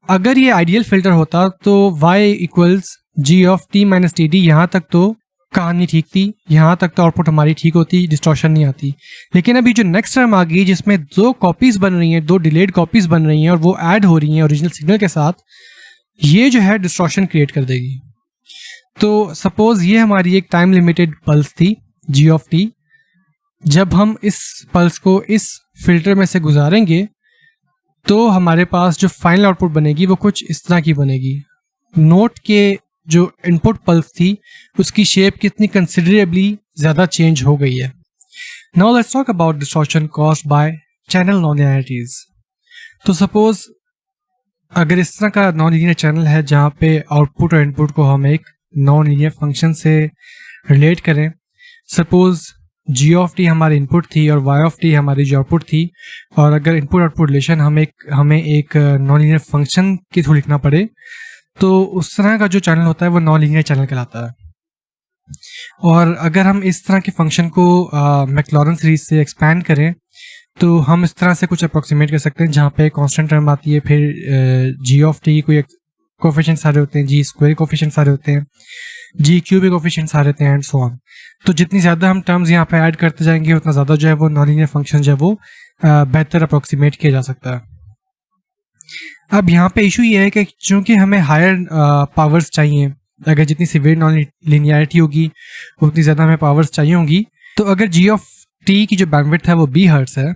[SPEAKER 1] अगर ये आइडियल फिल्टर होता तो y equals g of T minus T d, यहाँ तक तो कहानी ठीक थी, यहाँ तक तो आउटपुट हमारी ठीक होती, डिस्टॉर्शन नहीं आती। लेकिन अभी जो नेक्स्ट टर्म आ गई जिसमें दो कॉपीज बन रही हैं, दो डिलेड कॉपीज बन रही हैं और वो ऐड हो रही हैं ओरिजिनल सिग्नल के साथ, ये जो है डिस्टॉर्शन क्रिएट कर देगी। तो सपोज ये हमारी एक टाइम लिमिटेड पल्स थी जी ऑफ टी। जब हम इस पल्स को इस फिल्टर में से गुजारेंगे तो हमारे पास जो फाइनल आउटपुट बनेगी वो कुछ इस तरह की बनेगी। नोट के जो इनपुट पल्स थी उसकी शेप कितनी कंसिडरेबली ज़्यादा चेंज हो गई है। Now let's talk about distortion caused by channel nonlinearities. तो सपोज अगर इस तरह का नॉन लीनियर चैनल है जहाँ पे आउटपुट और इनपुट को हम एक नॉन लीनियर फंक्शन से रिलेट करें। सपोज जी ऑफ टी हमारी इनपुट थी और वाई ऑफ टी हमारी जो आउटपुट थी, और अगर इनपुट आउटपुट रिलेशन हमें एक नॉन लीनियर फंक्शन के थ्रू लिखना पड़े तो उस तरह का जो चैनल होता है वो नॉन लीनियर चैनल कहलाता है। और अगर हम इस तरह के फंक्शन को मैक्लॉरेन सीरीज से एक्सपैंड करें तो हम इस तरह से कुछ अप्रोक्सीमेट कर सकते हैं, जहाँ पे कांस्टेंट टर्म आती है, फिर जी ऑफ टी की कोई कोफिशिएंट सारे होते हैं, जी स्क्वायर कोफिशिएंट सारे होते हैं, जी क्यूब कोफिशिएंट सारे होते हैं, एंड सो ऑन। तो जितनी ज़्यादा हम टर्म्स यहाँ पे ऐड करते जाएंगे उतना ज़्यादा जो है वो नॉन लीनियर फंक्शन जो है वो बेहतर अप्रोक्सीमेट किया जा सकता है। अब यहाँ पे इशू ये है कि चूँकि हमें हायर पावर्स चाहिए, अगर जितनी सिवियर नॉन लीनियरिटी होगी उतनी ज़्यादा हमें पावर्स चाहिए होंगी। तो अगर जी ऑफ टी की जो बैंडविड्थ है वो बी हर्ट्स है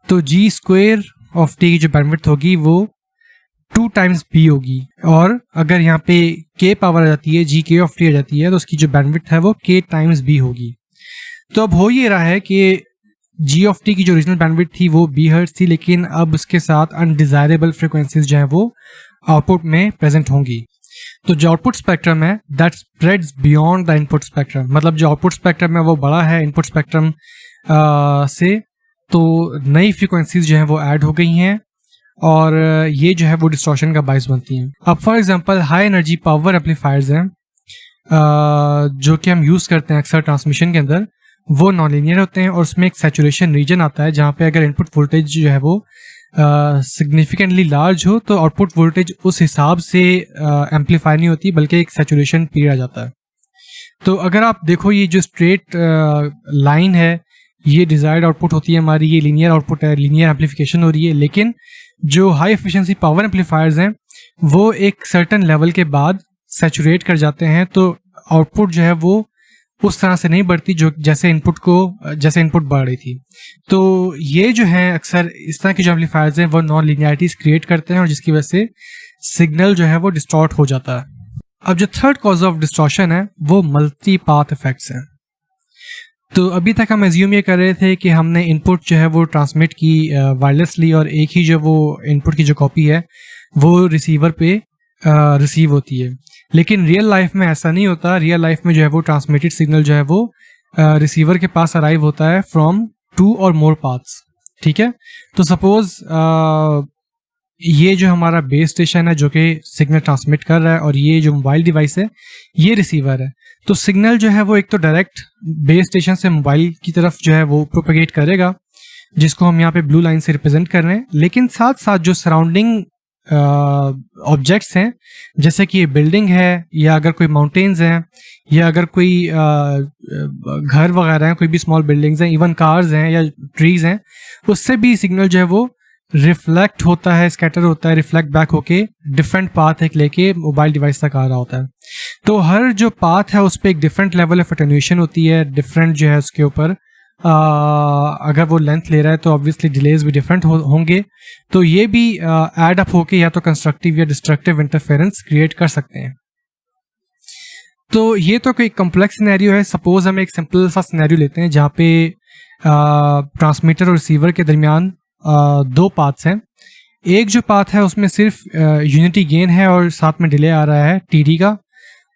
[SPEAKER 1] तो जी स्क्वायर ऑफ टी की जो बैंडविड्थ होगी वो 2 टाइम्स बी होगी। और अगर यहाँ पे के पावर आ जाती है, जी के ऑफ टी आ जाती है, तो उसकी जो बैंडविड्थ है वो के टाइम्स बी होगी। तो अब हो ये रहा है कि जी ऑफ टी की जो ओरिजिनल बैंडविड्थ थी वो बी हर्ट्स थी, लेकिन अब उसके साथ अनडिजायरेबल फ्रिक्वेंसीज जो है वो आउटपुट में प्रेजेंट होंगी। तो जो आउटपुट स्पेक्ट्रम है that spreads beyond the input spectrum, मतलब जो आउटपुट स्पेक्ट्रम है वो बड़ा है इनपुट स्पेक्ट्रम से, तो नई फ्रीक्वेंसीज जो हैं वो ऐड हो गई हैं और ये जो है वो डिस्टॉर्शन का बायस बनती हैं। अब for example high energy power amplifiers हैं जो कि हम यूज़ करते हैं अक्सर ट्रांसमिशन के अंदर, वो नॉन लीनियर होते हैं और उसमें एक सैचुरेशन रीजन आता है जहाँ पे अगर इनपुट वोल्टेज जो है वो सिग्निफिकेंटली लार्ज हो तो आउटपुट वोल्टेज उस हिसाब से एम्पलीफाई नहीं होती बल्कि एक सैचुरेशन पीरियड आ जाता है। तो अगर आप देखो ये जो स्ट्रेट लाइन है ये डिजायर्ड आउटपुट होती है हमारी, ये लीनियर आउटपुट है, लीनियर एम्पलीफिकेशन हो रही है। लेकिन जो हाई एफिशिएंसी पावर एम्पलीफायर्स हैं वो एक सर्टेन लेवल के बाद सैचुरेट कर जाते हैं, तो आउटपुट जो है वो उस तरह से नहीं बढ़ती जो जैसे इनपुट बढ़ रही थी। तो ये जो है अक्सर इस तरह के जो एम्पलीफायर्स हैं वो नॉन लीनियरिटीज क्रिएट करते हैं और जिसकी वजह से सिग्नल जो है वो डिस्टॉर्ट हो जाता है। अब जो थर्ड कॉज ऑफ डिस्टॉर्शन है वो मल्टी पाथ इफेक्ट्स हैं। तो अभी तक हम एज्यूम ये कर रहे थे कि हमने इनपुट जो है वो ट्रांसमिट की वायरलेसली और एक ही जो वो इनपुट की जो कॉपी है वो रिसीवर पे रिसीव होती है, लेकिन रियल लाइफ में ऐसा नहीं होता। रियल लाइफ में जो है वो ट्रांसमिटेड सिग्नल जो है वो रिसीवर के पास अराइव होता है फ्रॉम 2 और मोर पाथ्स। ठीक है, तो सपोज ये जो हमारा बेस स्टेशन है जो कि सिग्नल ट्रांसमिट कर रहा है और ये जो मोबाइल डिवाइस है ये रिसीवर है, तो सिग्नल जो है वो एक तो डायरेक्ट बेस स्टेशन से मोबाइल की तरफ जो है वो प्रोपेगेट करेगा जिसको हम यहाँ पे ब्लू लाइन से रिप्रेजेंट कर रहे हैं, लेकिन साथ साथ जो सराउंडिंग ऑब्जेक्ट्स हैं जैसे कि ये बिल्डिंग है या अगर कोई माउंटेन्स हैं या अगर कोई घर वगैरह हैं, कोई भी स्मॉल बिल्डिंग्स हैं, इवन कार्स हैं या ट्रीज हैं, उससे भी सिग्नल जो है वो रिफ्लेक्ट होता है, स्कैटर होता है, रिफ्लेक्ट बैक होके डिफरेंट पाथ एक लेके मोबाइल डिवाइस तक आ रहा होता है। तो हर जो पाथ है उस पर एक डिफरेंट लेवल ऑफ अटेन्यूएशन होती है, डिफरेंट जो है उसके ऊपर अगर वो लेंथ ले रहा है तो ऑब्वियसली डिलेज भी डिफरेंट होंगे। तो ये भी ऐड अप होके या तो कंस्ट्रक्टिव या डिस्ट्रक्टिव इंटरफेरेंस क्रिएट कर सकते हैं। तो ये तो कोई कॉम्प्लेक्स सिनेरियो है। सपोज हम एक सिंपल सा सिनेरियो लेते हैं जहाँ पे ट्रांसमीटर और रिसीवर के दरमियान 2 पाथ्स हैं। एक जो पाथ है उसमें सिर्फ यूनिटी गेन है और साथ में डिले आ रहा है टीडी का,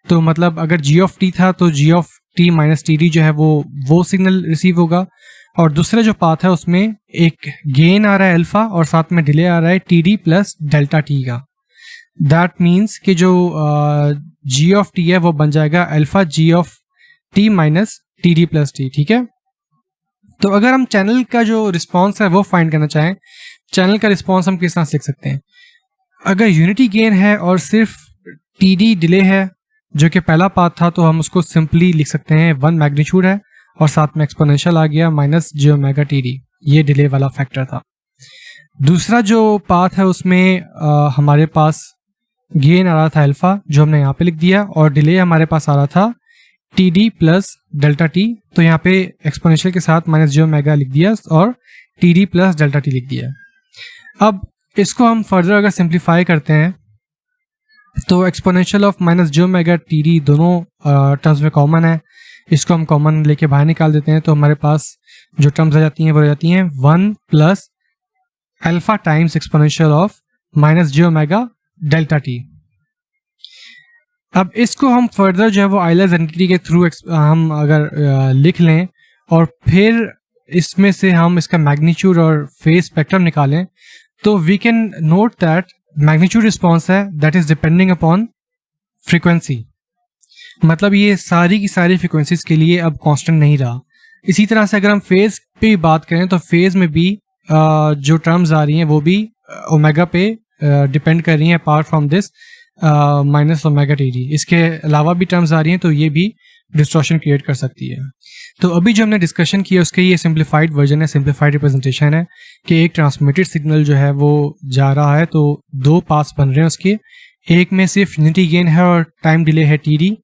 [SPEAKER 1] तो मतलब अगर जी ऑफ टी था तो G of T minus T D जो है वो सिग्नल रिसीव होगा। और दूसरा जो पाथ है उसमें एक गेन आ रहा है अल्फा और साथ में डिले आ रहा है t d plus delta t का। दैट मीन्स कि जो जी ऑफ टी है वो बन जाएगा alpha g of T minus T d plus t. ठीक है, तो अगर हम चैनल का जो रिस्पॉन्स है वो फाइंड करना चाहें, चैनल का रिस्पॉन्स हम किस तरह से लिख सकते हैं। अगर यूनिटी गेन है और सिर्फ टी डी डिले है जो कि पहला पाथ था तो हम उसको सिंपली लिख सकते हैं 1 मैग्नीट्यूड है और साथ में एक्सपोनेंशियल आ गया minus J omega T D, ये डिले वाला फैक्टर था। दूसरा जो पाथ है उसमें हमारे पास गेन आ रहा था अल्फा जो हमने यहाँ पे लिख दिया, और डिले हमारे पास आ रहा था T d plus delta T, तो यहाँ पे एक्सपोनेंशियल के साथ माइनस जे ओमेगा लिख दिया और T d plus delta T लिख दिया। अब इसको हम फर्दर अगर सिंप्लीफाई करते हैं तो exponential of minus J omega T D दोनों टर्म्स में कॉमन है, इसको हम कॉमन लेके बाहर निकाल देते हैं, तो हमारे पास जो टर्म्स आ जाती हैं वो आ जाती हैं 1 plus alpha times exponential of minus J omega delta T. अब इसको हम फर्दर जो है वो आइलर्स एंटिटी के थ्रू हम अगर लिख लें और फिर इसमें से हम इसका मैग्नीट्यूड और फेज स्पेक्ट्रम निकालें, तो we can note that magnitude response है that is depending upon frequency, मतलब ये सारी की सारी फ्रीक्वेंसीज के लिए अब कांस्टेंट नहीं रहा। इसी तरह से अगर हम फेज पे बात करें तो फेज में भी जो टर्म्स आ रही हैं वो भी ओमेगा पे डिपेंड कर रही हैं apart from this minus omega T D. इसके अलावा भी टर्म्स आ रही हैं तो ये भी डिस्टॉर्शन क्रिएट कर सकती है। तो अभी जो हमने डिस्कशन किया उसके ये सिंप्लीफाइड वर्जन है, सिंप्लीफाइड रिप्रेजेंटेशन है कि एक ट्रांसमिटेड सिग्नल जो है वो जा रहा है तो दो पास बन रहे हैं उसके, एक में सिर्फ यूनिटी गेन है और टाइम डिले है टी डी,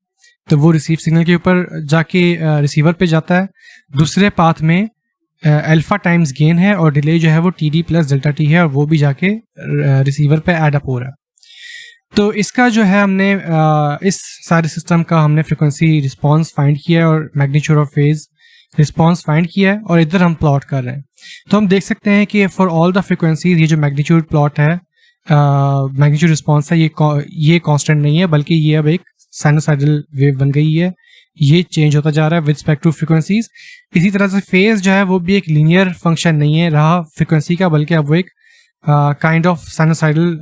[SPEAKER 1] तो वो रिसीव सिग्नल के ऊपर जाके रिसीवर पे जाता है। दूसरे पाथ में अल्फा टाइम्स गेन है और डिले जो है वो T d plus delta T है और वो भी जाके रिसीवर पे ऐड अप हो रहा है। तो इसका जो है हमने इस सारे सिस्टम का हमने फ्रिक्वेंसी रिस्पांस फाइंड किया है और magnitude of phase response find किया है और इधर हम प्लॉट कर रहे हैं। तो हम देख सकते हैं कि फॉर ऑल द फ्रिक्वेंसीज ये जो मैग्नीट्यूड प्लॉट है, मैग्नीट्यूड रिस्पांस है, ये कांस्टेंट नहीं है बल्कि ये अब एक साइनोसाइडल वेव बन गई है, ये चेंज होता जा रहा है विद रिस्पेक्ट टू फ्रिक्वेंसीज। इसी तरह से फेज जो है वो भी एक लीनियर फंक्शन नहीं है रहा फ्रिक्वेंसी का, बल्कि अब वो एक काइंड ऑफ साइनोसाइडल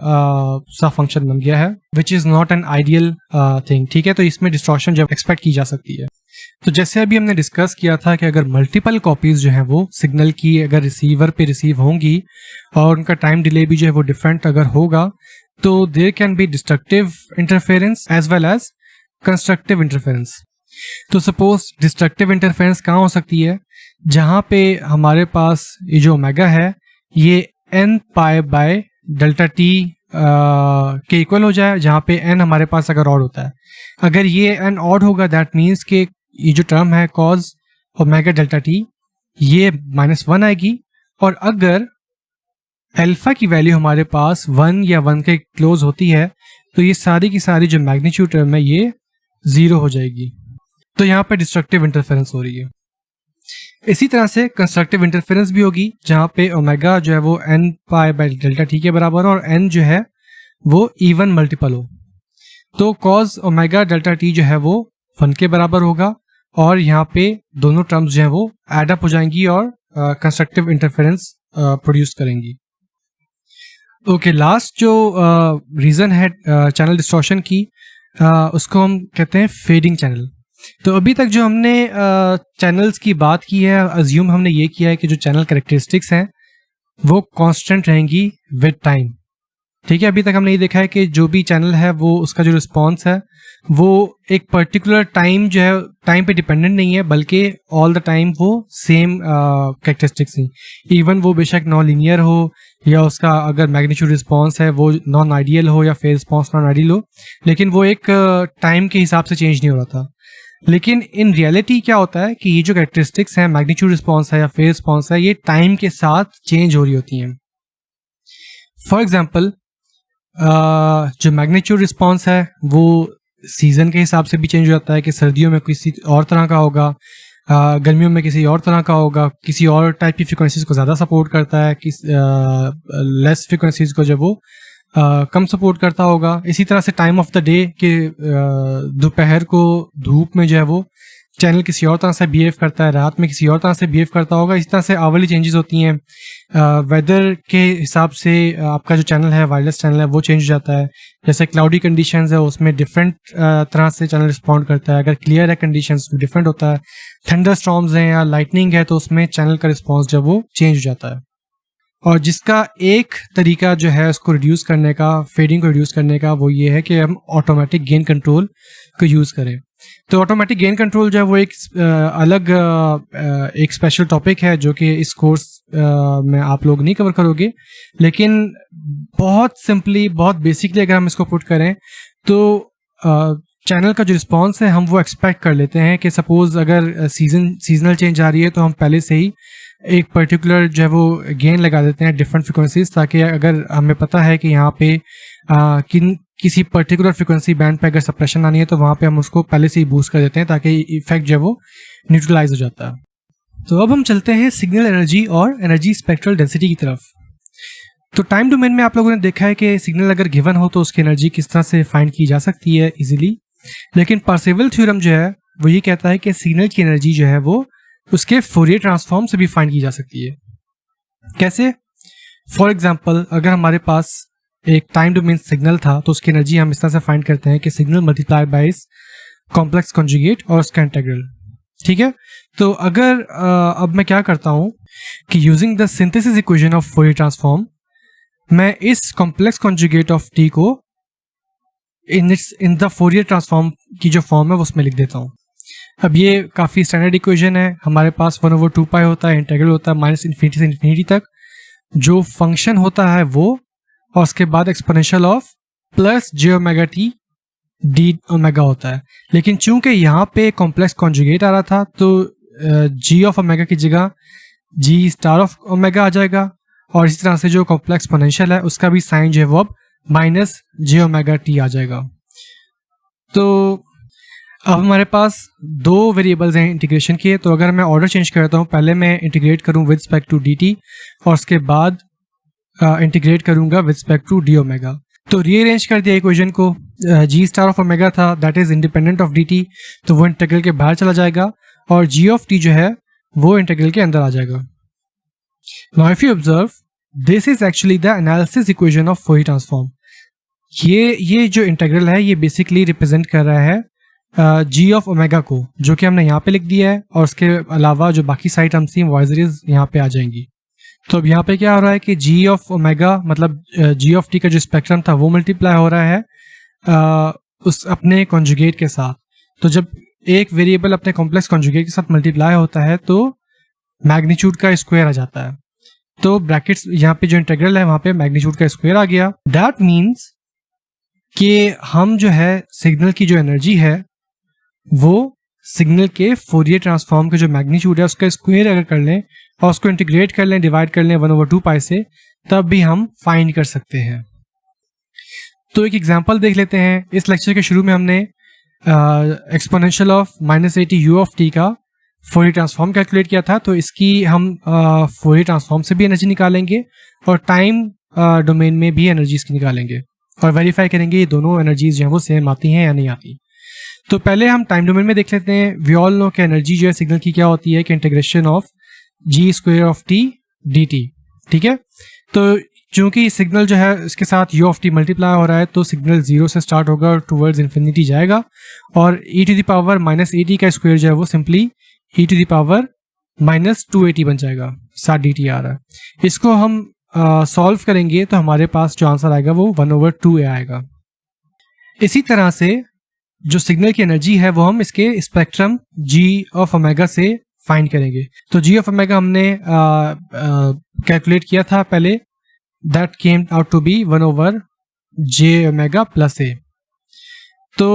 [SPEAKER 1] सा फंक्शन बन गया है which is not an ideal thing. ठीक है, तो इसमें डिस्टॉर्शन जो एक्सपेक्ट की जा सकती है। तो जैसे अभी हमने डिस्कस किया था कि अगर मल्टीपल कॉपीज जो है वो सिग्नल की अगर रिसीवर पे रिसीव होंगी और उनका टाइम डिले भी जो है वो डिफरेंट अगर होगा, तो there can be destructive interference as well as constructive interference. तो सपोज डिस्ट्रक्टिव इंटरफेरेंस कहाँ हो सकती है, जहाँ पे हमारे पास ये जो ओमेगा है ये n pi by delta T के इक्वल हो जाए, जहाँ पे n हमारे पास अगर ऑड होता है। अगर ये n ऑड होगा दैट मीन्स कि ये जो टर्म है कॉज ओमेगा डेल्टा टी ये -1 आएगी, और अगर अल्फा की वैल्यू हमारे पास 1 या 1 के क्लोज होती है तो ये सारी की सारी जो मैग्नीट्यूड टर्म है ये 0 हो जाएगी। तो यहाँ पे डिस्ट्रक्टिव इंटरफेरेंस हो रही है। इसी तरह से कंस्ट्रक्टिव इंटरफेरेंस भी होगी जहाँ पे ओमेगा जो है वो n pi by delta T के बराबर हो और n जो है वो इवन मल्टीपल हो, तो कॉज ओमेगा डेल्टा टी जो है वो 1 के बराबर होगा और यहाँ पे दोनों टर्म्स जो है वो एड अप हो जाएंगी और कंस्ट्रक्टिव इंटरफेरेंस प्रोड्यूस करेंगी। ओके, लास्ट जो रीज़न है चैनल डिस्टॉर्शन की उसको हम कहते हैं फेडिंग चैनल। तो अभी तक जो हमने चैनल्स की बात की है, अज्यूम हमने ये किया है कि जो चैनल कैरेक्टरिस्टिक्स हैं वो कांस्टेंट रहेंगी विद टाइम। ठीक है, अभी तक हमने ये देखा है कि जो भी चैनल है वो उसका जो रिस्पांस है वो एक पर्टिकुलर टाइम जो है टाइम पे डिपेंडेंट नहीं है, बल्कि ऑल द टाइम वो सेम कैरेक्टरिस्टिक्स हैं। इवन वो बेशक नॉन लीनियर हो या उसका अगर मैग्नीट्यूड रिस्पांस है वो नॉन आइडियल हो या फेज रिस्पांस नॉन आइडियल हो, लेकिन वो एक टाइम के हिसाब से चेंज नहीं हो रहा था। लेकिन इन रियलिटी क्या होता है कि ये जो कैरेक्टरिस्टिक्स हैं, मैग्नीट्यूड रिस्पांस है या फेज रिस्पांस है, ये टाइम के साथ चेंज हो रही होती हैं। फॉर एग्जांपल जो मैग्नीट्यूड रिस्पांस है वो सीजन के हिसाब से भी चेंज हो जाता है कि सर्दियों में किसी और तरह का होगा, गर्मियों में किसी और तरह का होगा, किसी और टाइप की फ्रिक्वेंसीज को ज़्यादा सपोर्ट करता है, लेस फ्रिक्वेंसीज को जब वो कम सपोर्ट करता होगा। इसी तरह से टाइम ऑफ द डे के दोपहर को धूप में जो है वो चैनल किसी और तरह से बिहेव करता है, रात में किसी और तरह से बिहेव करता होगा। इस तरह से आवरली चेंजेस होती हैं। वेदर के हिसाब से आपका जो चैनल है, वायरलेस चैनल है, वो चेंज हो जाता है। जैसे क्लाउडी कंडीशंस है उसमें डिफरेंट तरह से चैनल रिस्पॉन्ड करता है, अगर क्लियर है कंडीशंस में डिफरेंट होता है। थंडर स्टॉर्म्स हैं या लाइटनिंग है तो उसमें चैनल का रिस्पॉन्स जब वो चेंज हो जाता है। और जिसका एक तरीका जो है उसको रिड्यूस करने का, फेडिंग को रिड्यूस करने का, वो ये है कि हम ऑटोमेटिक गेन कंट्रोल को यूज़ करें। तो ऑटोमेटिक गेन कंट्रोल जो है वो एक अलग एक स्पेशल टॉपिक है जो कि इस कोर्स में आप लोग नहीं कवर करोगे, लेकिन बहुत सिंपली, बहुत बेसिकली अगर हम इसको पुट करें तो चैनल का जो रिस्पॉन्स है हम वो एक्सपेक्ट कर लेते हैं कि सपोज अगर सीजनल चेंज आ रही है तो हम पहले से ही एक पर्टिकुलर जो है वो गेन लगा देते हैं डिफरेंट फ्रिक्वेंसीज, ताकि अगर हमें पता है कि यहाँ पे किसी पर्टिकुलर फ्रिक्वेंसी बैंड पे अगर सप्रेशन आनी है तो वहाँ पे हम उसको पहले से ही बूस्ट कर देते हैं ताकि इफेक्ट जो है वो न्यूट्रलाइज हो जाता है। तो अब हम चलते हैं सिग्नल एनर्जी और एनर्जी स्पेक्ट्रल डेंसिटी की तरफ। तो टाइम डोमेन में आप लोगों ने देखा है कि सिग्नल अगर गिवन हो तो उसकी एनर्जी किस तरह से फाइंड की जा सकती है इजीली, लेकिन पार्सेवल थ्योरम जो है वो ये कहता है कि सिग्नल की एनर्जी जो है वो उसके फोरियर ट्रांसफॉर्म से भी फाइंड की जा सकती है। कैसे? फॉर एग्जाम्पल, अगर हमारे पास एक टाइम डोमेन सिग्नल था तो उसकी एनर्जी हम इस तरह से फाइंड करते हैं कि सिग्नल मल्टीप्लाई बाय इस कॉम्प्लेक्स कॉन्जुगेट और उसका इंटीग्रल। ठीक है, तो अगर अब मैं क्या करता हूं कि using the synthesis equation of Fourier transform मैं इस कॉम्प्लेक्स कॉन्जुगेट ऑफ टी को इन द फोरियर ट्रांसफॉर्म की जो फॉर्म है वो उसमें लिख देता हूं। अब ये काफ़ी स्टैंडर्ड इक्वेशन है, हमारे पास 1/2 होता है, इंटीग्रल होता है माइनस इन्फिनिटी से इन्फिनिटी तक, जो फंक्शन होता है वो, और उसके बाद exponential of plus J omega T D omega होता है। लेकिन चूंकि यहाँ पे कॉम्प्लेक्स कॉन्जुगेट आ रहा था तो जी ऑफ ओमेगा की जगह जी स्टार ऑफ ओमेगा आ जाएगा, और इसी तरह से जो कॉम्प्लेक्स एक्सपोनेंशियल है उसका भी साइन जो है वो अब माइनस जे ओमेगा टी आ जाएगा। तो अब हमारे पास दो वेरिएबल्स हैं इंटीग्रेशन के, तो अगर मैं ऑर्डर चेंज करता हूँ, पहले मैं इंटीग्रेट करूँ with respect to d t और उसके बाद इंटीग्रेट करूंगा with respect to d omega. तो रीअरेंज कर दिया इक्वेशन को, जी स्टार ऑफ ओमेगा था that is independent of d t, तो वो इंटीग्रल के बाहर चला जाएगा और जी ऑफ टी जो है वो इंटीग्रल के अंदर आ जाएगा। Now if you observe, this is actually the analysis equation of Fourier transform. ये जो इंटीग्रल है ये बेसिकली रिप्रेजेंट कर रहा है जी ऑफ ओमेगा को, जो कि हमने यहाँ पे लिख दिया है, और उसके अलावा जो बाकी साइड टर्म्स थी वो एज इट इज यहाँ पे आ जाएंगी। तो अब यहाँ पे क्या हो रहा है कि जी ऑफ ओमेगा मतलब जी ऑफ टी का जो स्पेक्ट्रम था वो मल्टीप्लाई हो रहा है उस अपने कॉन्जुगेट के साथ। तो जब एक वेरिएबल अपने कॉम्प्लेक्स कॉन्जुगेट के साथ मल्टीप्लाई होता है तो मैग्नीट्यूड का स्क्वायर आ जाता है। तो ब्रैकेट्स यहाँ पे जो इंटीग्रल है वहाँ पे मैग्नीट्यूड का स्क्वायर आ गया। दैट मीन्स कि हम जो है सिग्नल की जो एनर्जी है वो सिग्नल के फोरियर ट्रांसफॉर्म के जो मैग्नीट्यूड है उसका स्क्वायर अगर कर लें और उसको इंटीग्रेट कर लें, डिवाइड कर लें 1/2 से, तब भी हम फाइंड कर सकते हैं। तो एक एग्जांपल देख लेते हैं। इस लेक्चर के शुरू में हमने exponential of -80 u of t का फोरियर ट्रांसफॉर्म कैलकुलेट किया था, तो इसकी हम फोरियर ट्रांसफॉर्म से भी एनर्जी निकालेंगे और टाइम डोमेन में भी एनर्जी इसकी निकालेंगे और वेरीफाई करेंगे ये दोनों एनर्जीज जो है वो सेम आती हैं या नहीं आती। तो पहले हम टाइम डोमेन में देख लेते हैं। वी ऑल नो कि एनर्जी जो है सिग्नल की क्या होती है कि integration of g square of t d t. ठीक है, तो चूंकि सिग्नल जो है इसके साथ यू ऑफ टी मल्टीप्लाई हो रहा है तो सिग्नल 0 से स्टार्ट होगा और टूवर्ड्स इन्फिनिटी जाएगा, और e टू द पावर -80 का स्क्वायर जो है वो simply e to the power -280 बन जाएगा, साथ डी टी आ रहा है। इसको हम सॉल्व करेंगे तो हमारे पास जो आंसर आएगा वो 1/2 आएगा। इसी तरह से जो सिग्नल की एनर्जी है वो हम इसके स्पेक्ट्रम g ऑफ ओमेगा से फाइंड करेंगे। तो g ऑफ ओमेगा हमने कैलकुलेट किया था पहले, that came out to be 1/j omega plus a। तो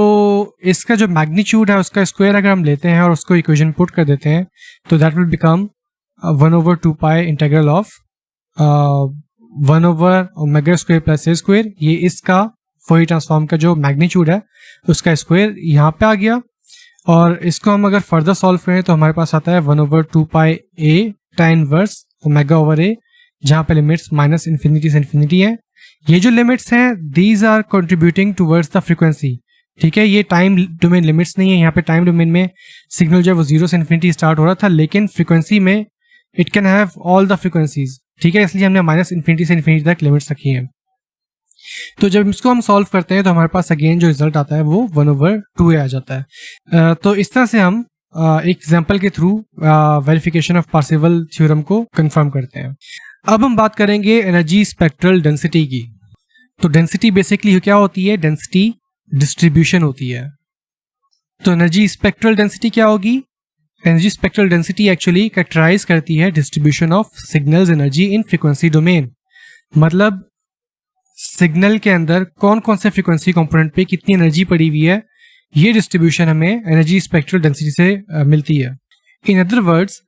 [SPEAKER 1] इसका जो मैग्नीट्यूड है उसका स्क्वायर अगर हम लेते हैं और उसको इक्वेशन पुट कर देते हैं तो that will become 1/2 integral of 1/ओमेगा स्क्वायर प्लस a स्क्वायर। ये इसका फोरियर ट्रांसफॉर्म का जो मैग्नीट्यूड है उसका स्क्वायर यहाँ पे आ गया, और इसको हम अगर फर्दर सॉल्व करें तो हमारे पास आता है 1/2 a tan inverse omega over a, जहाँ पे लिमिट्स -इन्फिनिटी से इन्फिनिटी है। ये जो लिमिट्स हैं these are contributing towards the frequency. ठीक है, ये टाइम डोमेन लिमिट्स नहीं है। यहाँ पे टाइम डोमेन में सिग्नल जो है वो 0 से इन्फिनिटी स्टार्ट हो रहा था, लेकिन फ्रीक्वेंसी में it can have all the frequencies. ठीक है, इसलिए हमने -इन्फिनिटी से इन्फिनिटी तक लिमिट्स रखी हैं। तो जब इसको हम सॉल्व करते हैं तो हमारे पास अगेन जो रिजल्ट आता है वो 1/2 आ जाता है। तो इस तरह से हम एक एग्जांपल के through verification of Parseval theorem को कंफर्म करते हैं। अब हम बात करेंगे एनर्जी स्पेक्ट्रल डेंसिटी की। तो डेंसिटी बेसिकली क्या होती है? डेंसिटी डिस्ट्रीब्यूशन होती है। तो एनर्जी स्पेक्ट्रल डेंसिटी क्या होगी? Energy spectral density actually characterize करती है distribution of signals energy in frequency domain. मतलब सिग्नल के अंदर कौन कौन से फ्रीक्वेंसी कंपोनेंट पे कितनी एनर्जी पड़ी हुई है, ये डिस्ट्रीब्यूशन हमें एनर्जी स्पेक्ट्रल डेंसिटी से मिलती है। इन अदर वर्ड्स,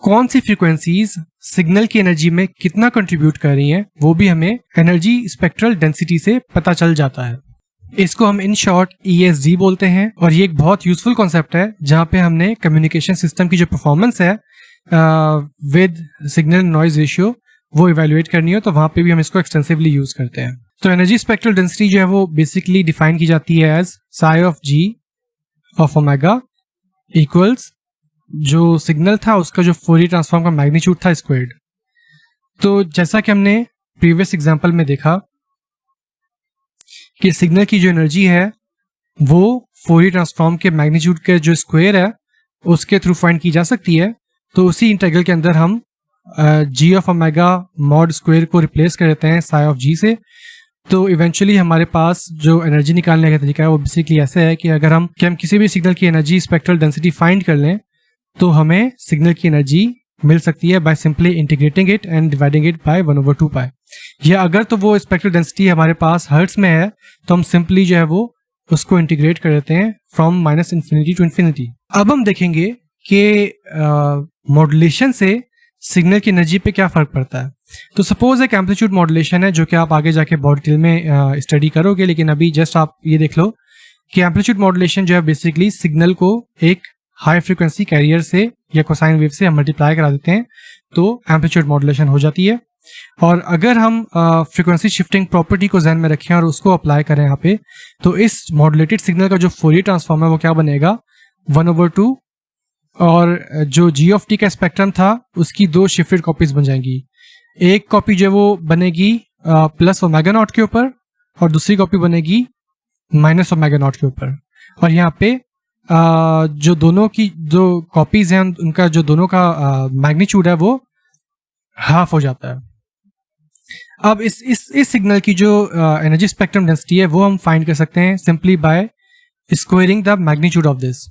[SPEAKER 1] कौन सी फ्रीक्वेंसीज सिग्नल की एनर्जी में कितना कंट्रीब्यूट कर रही हैं, वो भी हमें एनर्जी स्पेक्ट्रल डेंसिटी से पता चल जाता है। इसको हम इन शॉर्ट ESD बोलते हैं, और ये एक बहुत यूजफुल कॉन्सेप्ट है जहाँ पे हमने कम्युनिकेशन सिस्टम की जो परफॉर्मेंस है विद सिग्नल नॉइज रेशियो वो इवेल्युएट करनी हो, तो वहाँ पे भी हम इसको एक्सटेंसिवली यूज करते हैं। तो एनर्जी स्पेक्ट्रल डेंसिटी जो है वो बेसिकली डिफाइन की जाती है as psi of G of omega equals जो सिग्नल था उसका जो फोरियर ट्रांसफॉर्म का मैग्नीट्यूड था स्क्वायर्ड। तो जैसा कि हमने प्रीवियस एग्जांपल में देखा कि सिग्नल की जो एनर्जी है वो फोरियर ट्रांसफॉर्म के मैग्नीट्यूड के जो स्क्वायर है उसके थ्रू फाइंड की जा सकती है। तो उसी इंटीग्रल के अंदर हम G of omega mod square को रिप्लेस कर देते हैं साई ऑफ G से। तो इवेंचुअली हमारे पास जो एनर्जी निकालने का तरीका है वो बेसिकली ऐसे है कि अगर हम किसी भी सिग्नल की एनर्जी स्पेक्ट्रल डेंसिटी फाइंड कर लें तो हमें सिग्नल की एनर्जी मिल सकती है by simply integrating it and dividing it by 1/2 पाई। या अगर तो वो स्पेक्ट्रल डेंसिटी हमारे पास हर्ट्ज में है तो हम सिंपली जो है वो उसको इंटीग्रेट कर देते हैं फ्रॉम -इन्फिनिटी टू इन्फिनिटी। अब हम देखेंगे कि मॉड्यूलेशन से सिग्नल की एनर्जी पे क्या फर्क पड़ता है। तो सपोज एक एम्पलीट्यूड मॉड्यूलेशन है जो कि आप आगे जाके बहुत डिटेल में स्टडी करोगे, लेकिन अभी जस्ट आप ये देख लो कि एम्पलीट्यूड मॉड्यूलेशन जो है बेसिकली सिग्नल को एक हाई फ्रीक्वेंसी कैरियर से या कोसाइन वेव से हम मल्टीप्लाई करा देते हैं तो एम्पलीट्यूड मॉड्यूलेशन हो जाती है। और अगर हम फ्रीक्वेंसी शिफ्टिंग प्रॉपर्टी को ध्यान में रखें और उसको अप्लाई करें यहाँ पे, तो इस मॉड्यूलेटेड सिग्नल का जो फोरियर ट्रांसफॉर्म है वो क्या बनेगा 1/2, और जो G का स्पेक्ट्रम था उसकी 2 शिफ्टेड कॉपीज बन जाएंगी। एक कॉपी जो वो बनेगी प्लस ओमेगा नॉट के ऊपर और दूसरी कॉपी बनेगी माइनस ओमेगा नॉट के ऊपर। और यहाँ पे जो दोनों की जो कॉपीज हैं उनका जो दोनों का मैग्नीट्यूड है वो हाफ हो जाता है। अब इस सिग्नल की जो एनर्जी स्पेक्ट्रम डेंसिटी है वो हम फाइंड कर सकते हैं simply by squaring the magnitude of this.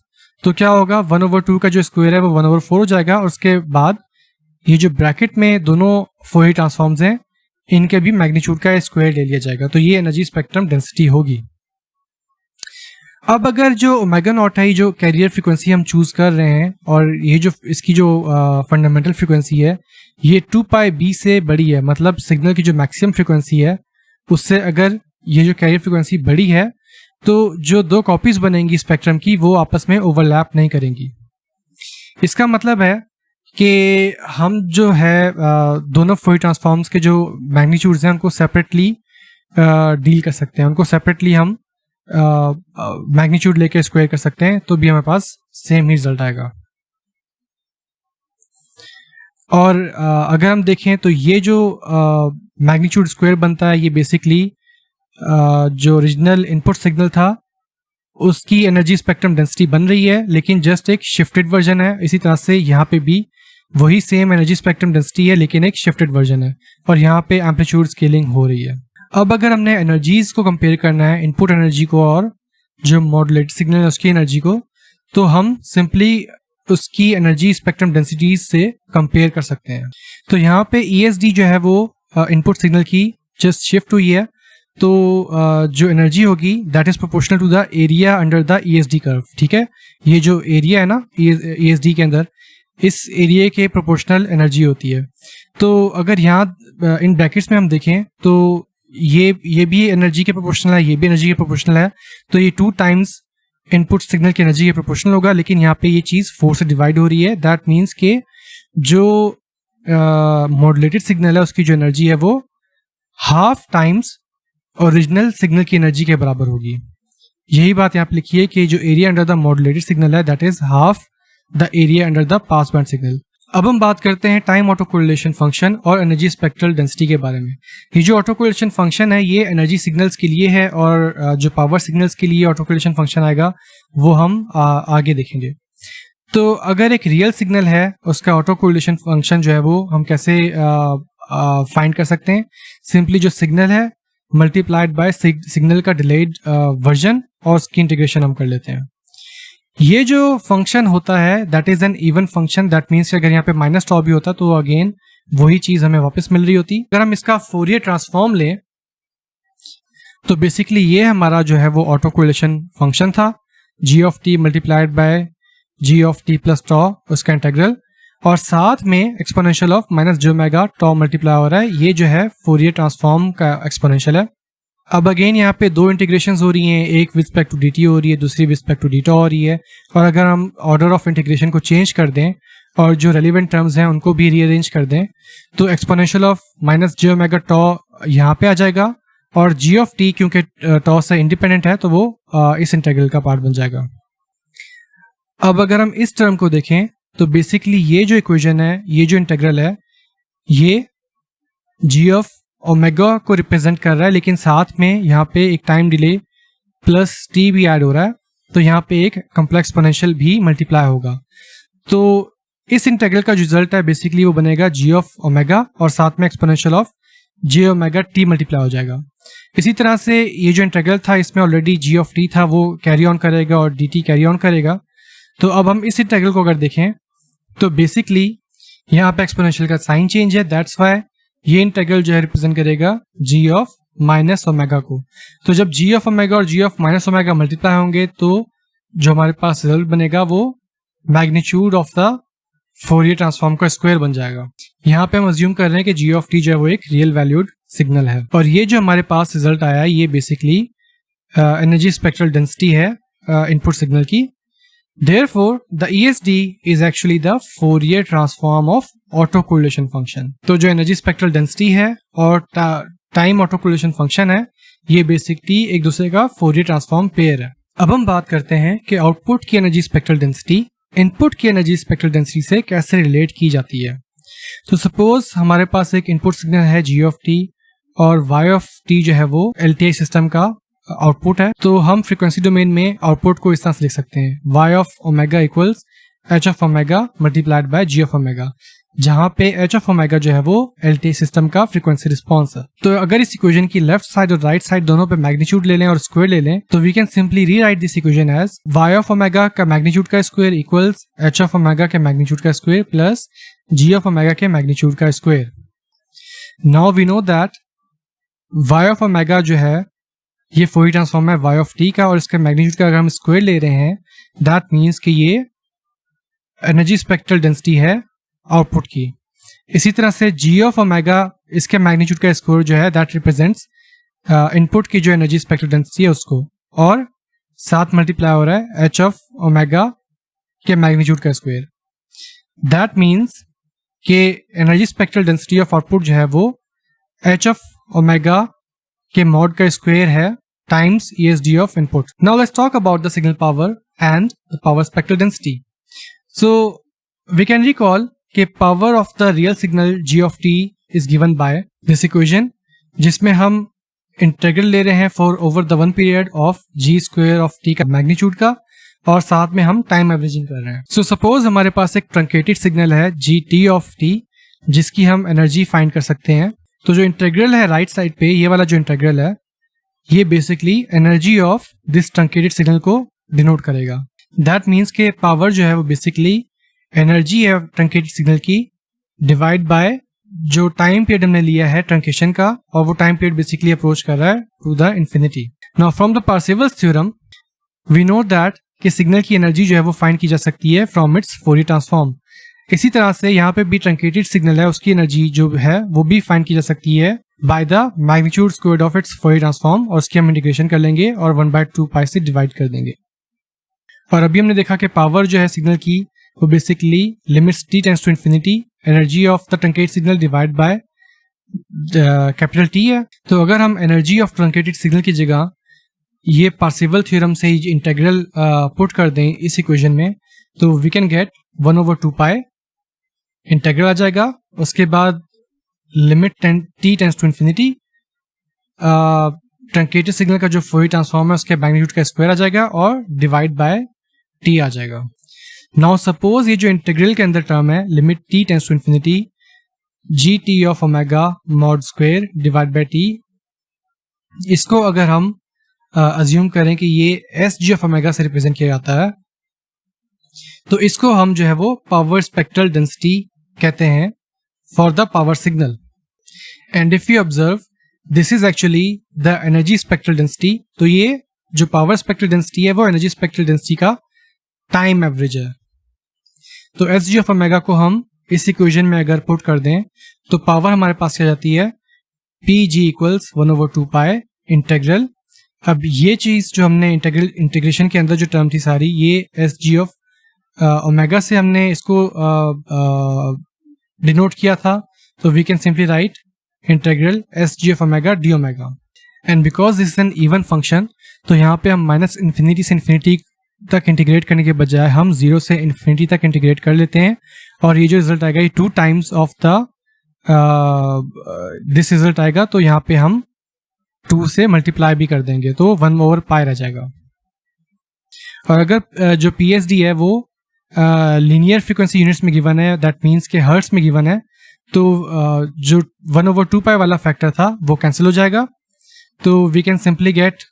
[SPEAKER 1] तो क्या होगा 1/2 का जो स्क्वायर है वो 1/4 हो जाएगा, और उसके बाद ये जो ब्रैकेट में दोनों फोरियर ट्रांसफॉर्म्स हैं इनके भी मैग्नीट्यूड का स्क्वायर ले लिया जाएगा। तो ये एनर्जी स्पेक्ट्रम डेंसिटी होगी। अब अगर जो ओमेगा नॉट है, जो कैरियर फ्रीक्वेंसी हम चूज कर रहे हैं, और ये जो इसकी जो फंडामेंटल फ्रीक्वेंसी है ये 2πb से बड़ी है, मतलब सिग्नल की जो मैक्सिमम फ्रीक्वेंसी है उससे अगर ये जो कैरियर फ्रीक्वेंसी बड़ी है तो जो 2 कॉपीज बनेंगी स्पेक्ट्रम की वो आपस में ओवरलैप नहीं करेंगी। इसका मतलब है कि हम जो है दोनों फोरियर ट्रांसफॉर्म्स के जो मैग्नीट्यूड्स हैं उनको सेपरेटली डील कर सकते हैं, उनको सेपरेटली हम मैग्नीट्यूड लेके स्क्वायर कर सकते हैं, तो भी हमारे पास सेम ही रिजल्ट आएगा। और अगर हम देखें तो ये जो मैग्नीट्यूड स्क्वायर बनता है ये बेसिकली जो ओरिजिनल इनपुट सिग्नल था उसकी एनर्जी स्पेक्ट्रम डेंसिटी बन रही है, लेकिन जस्ट एक शिफ्टेड वर्जन है। इसी तरह से यहाँ पे भी वही सेम एनर्जी स्पेक्ट्रम डेंसिटी है लेकिन एक शिफ्टेड वर्जन है, और यहाँ पे एम्पलीट्यूड स्केलिंग हो रही है। अब अगर हमने एनर्जीज को कंपेयर करना है, इनपुट एनर्जी को और जो मॉड्यूलेटेड सिग्नल है उसकी एनर्जी को, तो हम सिंपली उसकी एनर्जी स्पेक्ट्रम डेंसिटीज से कंपेयर कर सकते हैं। तो यहाँ पे ESD जो है वो इनपुट सिग्नल की जस्ट शिफ्ट हुई है, तो जो एनर्जी होगी that is proportional to the area under the ESD curve. ठीक है, ये जो एरिया है ना ESD के अंदर, इस एरिया के प्रोपोर्शनल एनर्जी होती है। तो अगर यहाँ इन ब्रैकेट्स में हम देखें तो ये भी एनर्जी के प्रोपोर्शनल है, ये भी एनर्जी के प्रोपोर्शनल है, तो ये 2 टाइम्स इनपुट सिग्नल की एनर्जी के प्रोपोर्शनल होगा। लेकिन यहाँ पे ये चीज़ 4 से डिवाइड हो रही है, दैट मीन्स के जो मॉड्यूलेटेड सिग्नल है उसकी जो एनर्जी है वो हाफ टाइम्स ओरिजिनल सिग्नल की एनर्जी के बराबर होगी। यही बात यहाँ पे लिखी है कि जो area under the modulated signal है that is half the area under the pass band signal. अब हम बात करते हैं टाइम ऑटो कोरिलेशन फंक्शन और एनर्जी स्पेक्ट्रल डेंसिटी के बारे में। ये जो ऑटो कोरिलेशन फंक्शन है ये एनर्जी सिग्नल्स के लिए है, और जो पावर सिग्नल्स के लिए ऑटो कोरिलेशन फंक्शन आएगा वो हम आगे देखेंगे। तो अगर एक रियल सिग्नल है उसका ऑटो कोरिलेशन फंक्शन जो है वो हम कैसे फाइंड कर सकते हैं। सिंपली जो सिग्नल है मल्टीप्लाइड बाय सिग्नल का डिलेड वर्जन और उसकी इंटीग्रेशन हम कर लेते हैं। ये जो फंक्शन होता है that is an even function, that means अगर यहाँ पे माइनस टॉ भी होता तो अगेन वही चीज हमें वापस मिल रही होती। अगर हम इसका फोरियर ट्रांसफॉर्म लें तो बेसिकली ये हमारा जो है वो ऑटो कोरिलेशन फंक्शन था, G of T multiplied by G of T plus tau उसका इंटीग्रल, और साथ में exponential of minus J omega tau multiply हो रहा है, ये जो है फोरियर ट्रांसफॉर्म का एक्सपोनेंशियल है। अब अगेन यहाँ पे दो इंटीग्रेशन हो रही हैं, एक with respect to d t हो रही है, दूसरी with respect to d tau हो रही है, और अगर हम ऑर्डर ऑफ इंटीग्रेशन को चेंज कर दें और जो रेलिवेंट टर्म्स हैं उनको भी रीअरेंज कर दें तो exponential of minus J omega tau यहाँ पे आ जाएगा, और जी ऑफ टी क्योंकि टॉ से इंडिपेंडेंट है तो वो इस इंटीग्रल का पार्ट बन जाएगा। अब अगर हम इस टर्म को देखें तो बेसिकली ये जो इक्वेशन है, ये जो इंटीग्रल है, ये जी ऑफ ओमेगा को रिप्रेजेंट कर रहा है, लेकिन साथ में यहाँ पे एक टाइम डिले प्लस टी भी ऐड हो रहा है, तो यहाँ पे एक कॉम्प्लेक्स एक्सपोनेंशियल भी मल्टीप्लाई होगा। तो इस इंटीग्रल का जो रिजल्ट है बेसिकली वो बनेगा जी ऑफ ओमेगा और साथ में exponential of J omega T multiply हो जाएगा। इसी तरह से ये जो इंटीग्रल था इसमें ऑलरेडी जी ऑफ टी था, वो कैरी ऑन करेगा और डी टी कैरी ऑन करेगा। तो अब हम इस इंटीग्रल को अगर देखें तो बेसिकली यहाँ पे एक्सपोनेंशियल का साइन चेंज है, दैट्स व्हाई ये इंटीग्रल जो है रिप्रेजेंट करेगा जी ऑफ माइनस ओमेगा को। तो जब जी ऑफ ओमेगा और जी ऑफ माइनस ओमेगा मल्टीप्लाई होंगे तो जो हमारे पास रिजल्ट बनेगा वो magnitude of the Fourier transform का स्क्वायर बन जाएगा। यहाँ पे हम अज्यूम कर रहे हैं कि जी ऑफ टी जो है वो एक रियल वैल्यूड सिग्नल है, और ये जो हमारे पास रिजल्ट आया है ये बेसिकली एनर्जी स्पेक्ट्रल डेंसिटी है इनपुट सिग्नल की। Therefore, the ESD is actually the Fourier transform of autocorrelation function। तो जो एनर्जी स्पेक्ट्रल डेंसिटी है और टाइम ऑटोकोरिलेशन फंक्शन है ये बेसिकली एक दूसरे का फोरियर ट्रांसफॉर्म पेयर है। अब हम बात करते हैं कि आउटपुट की एनर्जी स्पेक्ट्रल डेंसिटी इनपुट की एनर्जी स्पेक्ट्रल डेंसिटी से कैसे रिलेट की जाती है। तो सपोज हमारे पास एक इनपुट सिग्नल है जी ऑफ टी और वाई ऑफ टी जो है वो एलटीआई सिस्टम का आउटपुट है, तो हम फ्रीक्वेंसी डोमेन में आउटपुट को इस तरह से लिख सकते हैं, y of omega equals h of omega multiplied by g of omega, जहां पे h ऑफ ओमेगा जो है वो एलटीआई सिस्टम का फ्रीक्वेंसी रिस्पांस है। तो अगर इस इक्वेशन की लेफ्ट साइड और राइट साइड दोनों पे मैग्नीट्यूड ले लें और स्क्वायर ले लें तो we can simply rewrite this equation as y of omega का मैग्नीट्यूड का square equals h of omega के मैग्नीट्यूड का square plus g of omega के मैग्नीट्यूड का square. Now we know that y of omega जो है ये Fourier transform है y ऑफ t का, और इसके मैग्नीट्यूड का अगर हम स्क्वायर ले रहे हैं दैट मीन्स कि ये एनर्जी स्पेक्ट्रल डेंसिटी है आउटपुट की। इसी तरह से g ऑफ ओमेगा इसके मैग्नीट्यूड का स्क्वायर जो है दैट रिप्रेजेंट्स इनपुट की जो एनर्जी स्पेक्ट्रल डेंसिटी है उसको, और साथ मल्टीप्लाई हो रहा है h ऑफ ओमेगा के मैग्नीट्यूड का स्क्वायर। दैट मीन्स कि energy spectral density of output जो है वो h ऑफ ओमेगा के मॉड का स्क्वायर है times ESD of input. Now let's talk about the signal power and the power spectral density. So we can recall कि power of the real signal g of t is given by this equation, जिसमें हम integral ले रहे हैं for over the one period of g square of t का magnitude का, और साथ में हम टाइम एवरेजिंग कर रहे हैं। सो सपोज हमारे पास एक ट्रंकेटेड सिग्नल है gt ऑफ t जिसकी हम एनर्जी फाइंड कर सकते हैं। तो जो इंटीग्रल है राइट साइड पे, ये वाला जो इंटीग्रल है ये basically energy of this truncated signal को डिनोट करेगा। दैट मीन्स के पावर जो है वो बेसिकली एनर्जी है ट्रंकेटेड सिग्नल की डिवाइड बाय जो टाइम पीरियड हमने लिया है ट्रंकेशन का, और वो टाइम पीरियड बेसिकली अप्रोच कर रहा है to the infinity. Now from the Parseval's theorem we know that कि सिग्नल की एनर्जी जो है वो फाइंड की जा सकती है फ्रॉम इट्स फोरियर ट्रांसफॉर्म। इसी तरह से यहाँ पे भी ट्रंकेटेड सिग्नल है उसकी एनर्जी जो है वो भी फाइंड की जा सकती है by the magnitude squared of its Fourier transform, और उसकी हम इंटीग्रेशन कर लेंगे और 1/2 पाई से डिवाइड कर देंगे। और अभी हमने देखा कि पावर जो है सिग्नल की वो basically limits t tends to infinity energy of the truncated signal divide by capital T है। तो अगर हम एनर्जी ऑफ ट्रंकेटेड सिग्नल की जगह ये पार्सेवल थ्योरम से ही इंटीग्रल पुट कर दें इस इक्वेशन में तो we can get 1/2 pi integral आ जाएगा। उसके बाद limit t tends to infinity truncated signal का जो फोरियर ट्रांसफॉर्म है उसके मैग्नीट्यूड का स्क्वायर आ जाएगा और डिवाइड बाय t आ जाएगा। नाउ सपोज ये जो इंटीग्रल के अंदर टर्म है limit t tends to infinity gt of omega mod square divide by t, इसको अगर हम अज्यूम करें कि ये sg ऑफ ओमेगा से रिप्रेजेंट किया जाता है तो इसको हम जो है वो पावर स्पेक्ट्रल डेंसिटी कहते हैं for the power signal. And if you observe this is actually the energy spectral density. तो ये जो पावर स्पेक्ट्रल डेंसिटी है वो एनर्जी स्पेक्ट्रल डेंसिटी का टाइम एवरेज है। तो एस जी ऑफ ओमेगा को हम इस इक्वेशन में अगर पुट कर दें तो पावर हमारे पास क्या जाती है, पी जी इक्वल्स 1/2 पाई इंटेग्रल। अब ये चीज जो हमने इंटीग्रेशन के अंदर जो टर्म थी सारी, ये एस जी ऑफ ओमेगा से हमने इसको डिनोट किया था। तो we can simply write integral s g of omega d omega. And because this is an even function, तो यहाँ पे हम माइनस इन्फिनिटी से इन्फिनिटी तक इंटीग्रेट करने के बजाय हम 0 से इन्फिनिटी तक इंटीग्रेट कर लेते हैं, और ये जो रिजल्ट आएगा ये 2 times of the this result आएगा। तो यहाँ पे हम 2 से मल्टीप्लाई भी कर देंगे तो 1/पाई रह जाएगा। और अगर जो पी एस डी है वो लीनियर फ्रीक्वेंसी यूनिट्स में गिवन है, दैट मीन्स के हर्ट्स में गिवन है, तो जो 1/2 पाई वाला फैक्टर था वो कैंसिल हो जाएगा। तो we can simply get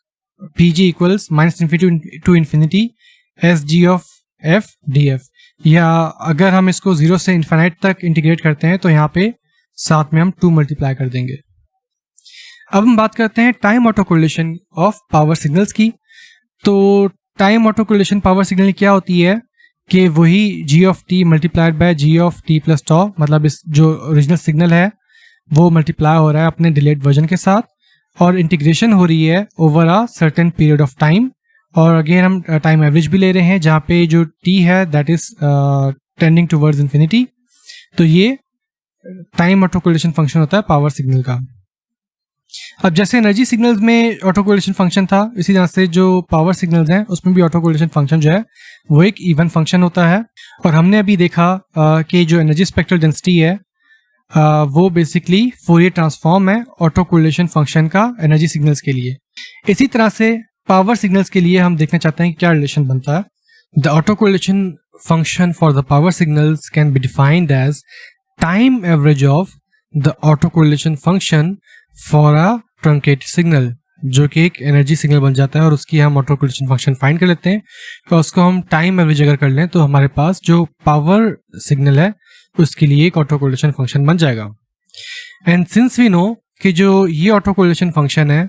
[SPEAKER 1] p g equals minus infinity to infinity s g of f d f. या अगर हम इसको 0 से इन्फिनाइट तक इंटीग्रेट करते हैं तो यहाँ पे साथ में हम 2 मल्टीप्लाई कर देंगे। अब हम बात करते हैं time auto correlation of power signals की। तो time auto correlation power signal क्या होती है कि वही G of T multiplied by G of T plus tau, मतलब इस जो ओरिजिनल सिग्नल है वो मल्टीप्लाई हो रहा है अपने डिलेड वर्जन के साथ, और इंटीग्रेशन हो रही है over a certain period of time. और अगेन हम टाइम एवरेज भी ले रहे हैं जहाँ पे जो टी है that is tending towards infinity. तो ये टाइम ऑटो कोरिलेशन फंक्शन होता है पावर सिग्नल का। अब जैसे एनर्जी सिग्नल्स में ऑटो कोरिलेशन फंक्शन था, इसी तरह से जो पावर सिग्नल्स हैं उसमें भी ऑटो कोरिलेशन फंक्शन जो है वो एक इवन फंक्शन होता है। और हमने अभी देखा कि जो एनर्जी स्पेक्ट्रल डेंसिटी है वो बेसिकली फोरियर ट्रांसफॉर्म है ऑटो कोरिलेशन फंक्शन का एनर्जी सिग्नल्स के लिए। इसी तरह से पावर सिग्नल्स के लिए हम देखना चाहते हैं कि क्या रिलेशन बनता है। The auto correlation function for the power signals can be defined as time average of the auto correlation function for a truncated signal, जो कि एक एनर्जी सिग्नल बन जाता है और उसकी हम ऑटो कोरिलेशन फंक्शन फाइंड कर लेते हैं। और उसको हम टाइम एवरेज अगर कर लें तो हमारे पास जो पावर सिग्नल है उसके लिए एक ऑटो कोरिलेशन फंक्शन बन जाएगा। एंड सिंस वी नो कि जो ये ऑटो कोरिलेशन फंक्शन है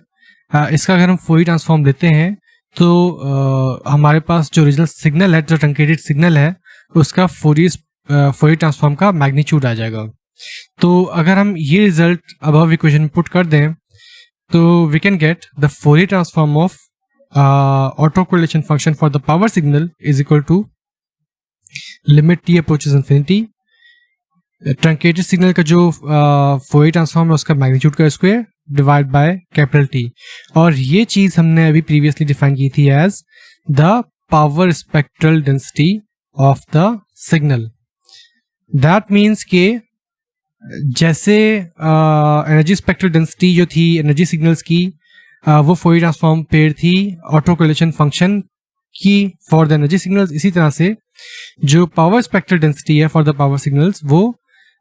[SPEAKER 1] इसका अगर हम फोरियर ट्रांसफॉर्म लेते हैं तो हमारे पास जो ओरिजिनल सिग्नल है, जो ट्रंकेटेड सिग्नल है, उसका फोरियर ट्रांसफॉर्म का मैग्नीट्यूड आ जाएगा। तो अगर हम ये रिजल्ट अबव इक्वेशन में पुट कर दें तो we can get the Fourier transform of auto correlation function for the power signal is equal to limit t approaches infinity, truncated signal का जो फोरियर ट्रांसफॉर्म है उसका मैग्नीट्यूड का square divide by capital T. और ये चीज हमने अभी प्रीवियसली डिफाइन की थी as the power spectral density of the signal. That means के जैसे एनर्जी स्पेक्ट्रल डेंसिटी जो थी एनर्जी सिग्नल्स की वो फोरियर ट्रांसफॉर्म पेयर थी ऑटो कोरिलेशन फंक्शन की फॉर द एनर्जी सिग्नल्स, इसी तरह से जो पावर स्पेक्ट्रल डेंसिटी है फॉर द पावर सिग्नल्स वो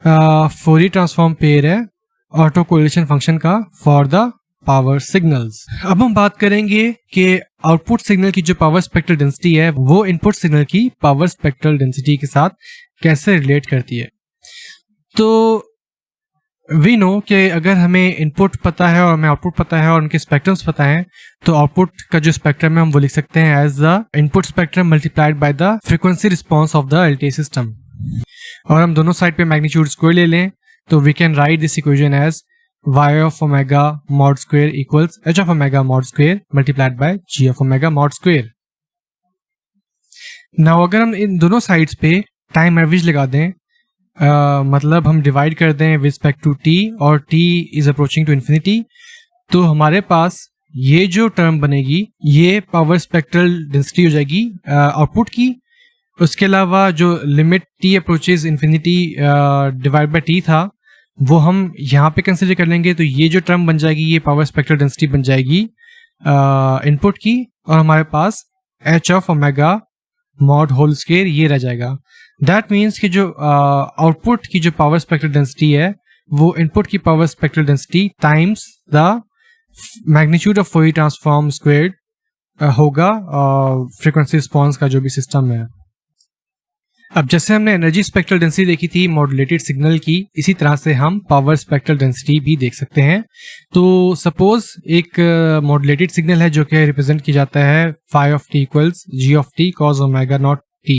[SPEAKER 1] फोरियर ट्रांसफॉर्म पेयर है ऑटो कोरिलेशन फंक्शन का फॉर द पावर सिग्नल्स। अब हम बात करेंगे कि आउटपुट सिग्नल की जो पावर स्पेक्ट्रल डेंसिटी है वो इनपुट सिग्नल की पावर स्पेक्ट्रल डेंसिटी के साथ कैसे रिलेट करती है। तो वी नो कि अगर हमें इनपुट पता है और हमें आउटपुट पता है और उनके स्पेक्ट्रम्स पता है तो आउटपुट का जो स्पेक्ट्रम है हम वो लिख सकते हैं as the input spectrum multiplied by the frequency response of the LTI system. और हम दोनों साइड पे मैग्नीट्यूड स्क्वायर ले लें तो we can write this equation as y of omega mod square equals h of omega mod square multiplied by g of omega mod square. Now अगर हम इन दोनों साइड्स पे टाइम एवरेज लगा दें, मतलब हम डिवाइड कर दें विद रिस्पेक्ट टू t और t is approaching to infinity, तो हमारे पास ये जो टर्म बनेगी ये पावर स्पेक्ट्रल डेंसिटी हो जाएगी आउटपुट की। उसके अलावा जो limit t approaches infinity divide by t था वो हम यहाँ पे कंसिडर कर लेंगे, तो ये जो टर्म बन जाएगी ये पावर स्पेक्ट्रल डेंसिटी बन जाएगी इनपुट की, और हमारे पास h of omega mod whole square ये रह जाएगा। दैट मीन्स कि जो आउटपुट की जो पावर स्पेक्ट्रल डेंसिटी है वो इनपुट की power spectral density times the magnitude of Fourier transform squared होगा फ्रीक्वेंसी रिस्पॉन्स का जो भी सिस्टम है। अब जैसे हमने एनर्जी स्पेक्ट्रल डेंसिटी देखी थी मॉड्यूलेटेड सिग्नल की, इसी तरह से हम पावर स्पेक्ट्रल डेंसिटी भी देख सकते हैं। तो सपोज एक मॉड्यूलेटेड सिग्नल है जो कि रिप्रेजेंट किया जाता है phi of t equals g of t cos omega naught t,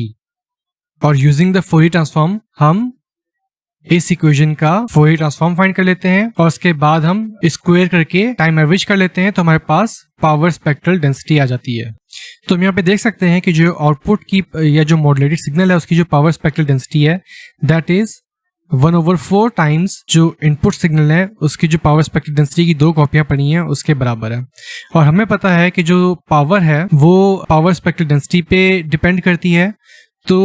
[SPEAKER 1] और यूजिंग द फोरियर ट्रांसफॉर्म हम इस इक्वेशन का फोरियर ट्रांसफॉर्म फाइंड कर लेते हैं और उसके बाद हम स्क्वायर करके टाइम एवरेज कर लेते हैं, तो हमारे पास पावर स्पेक्ट्रल डेंसिटी आ जाती है। तो हम यहाँ पे देख सकते हैं कि जो आउटपुट की या जो मॉड्यूलेटेड सिग्नल है उसकी जो पावर स्पेक्ट्रल डेंसिटी है दैट इज 1/4 टाइम्स जो इनपुट सिग्नल है उसकी जो पावर स्पेक्ट्रल डेंसिटी की 2 कॉपियां पड़ी हैं उसके बराबर है। और हमें पता है कि जो पावर है वो पावर स्पेक्ट्रल डेंसिटी पे डिपेंड करती है। तो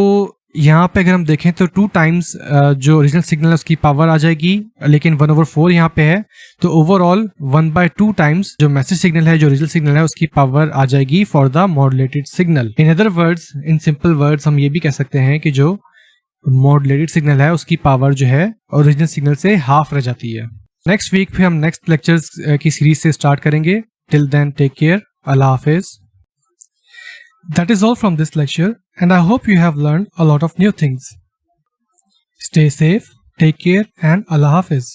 [SPEAKER 1] यहाँ पे अगर हम देखें तो 2 टाइम्स जो ओरिजिनल सिग्नल है उसकी पावर आ जाएगी, लेकिन 1/4 यहाँ पे है, तो ओवरऑल 1/2 टाइम्स जो मैसेज सिग्नल है, जो ओरिजिनल सिग्नल है उसकी पावर आ जाएगी for the modulated signal. In other words, in simple words हम ये भी कह सकते हैं कि जो मॉड्यूलेटेड सिग्नल है उसकी पावर जो है ओरिजिनल सिग्नल से हाफ रह जाती है। नेक्स्ट वीक फिर हम नेक्स्ट लेक्चर्स की सीरीज से स्टार्ट करेंगे। टिल देन टेक केयर, अल्लाह हाफिज। That is all from this lecture, and I hope you have learned a lot of new things. Stay safe, take care, and Allah Hafiz.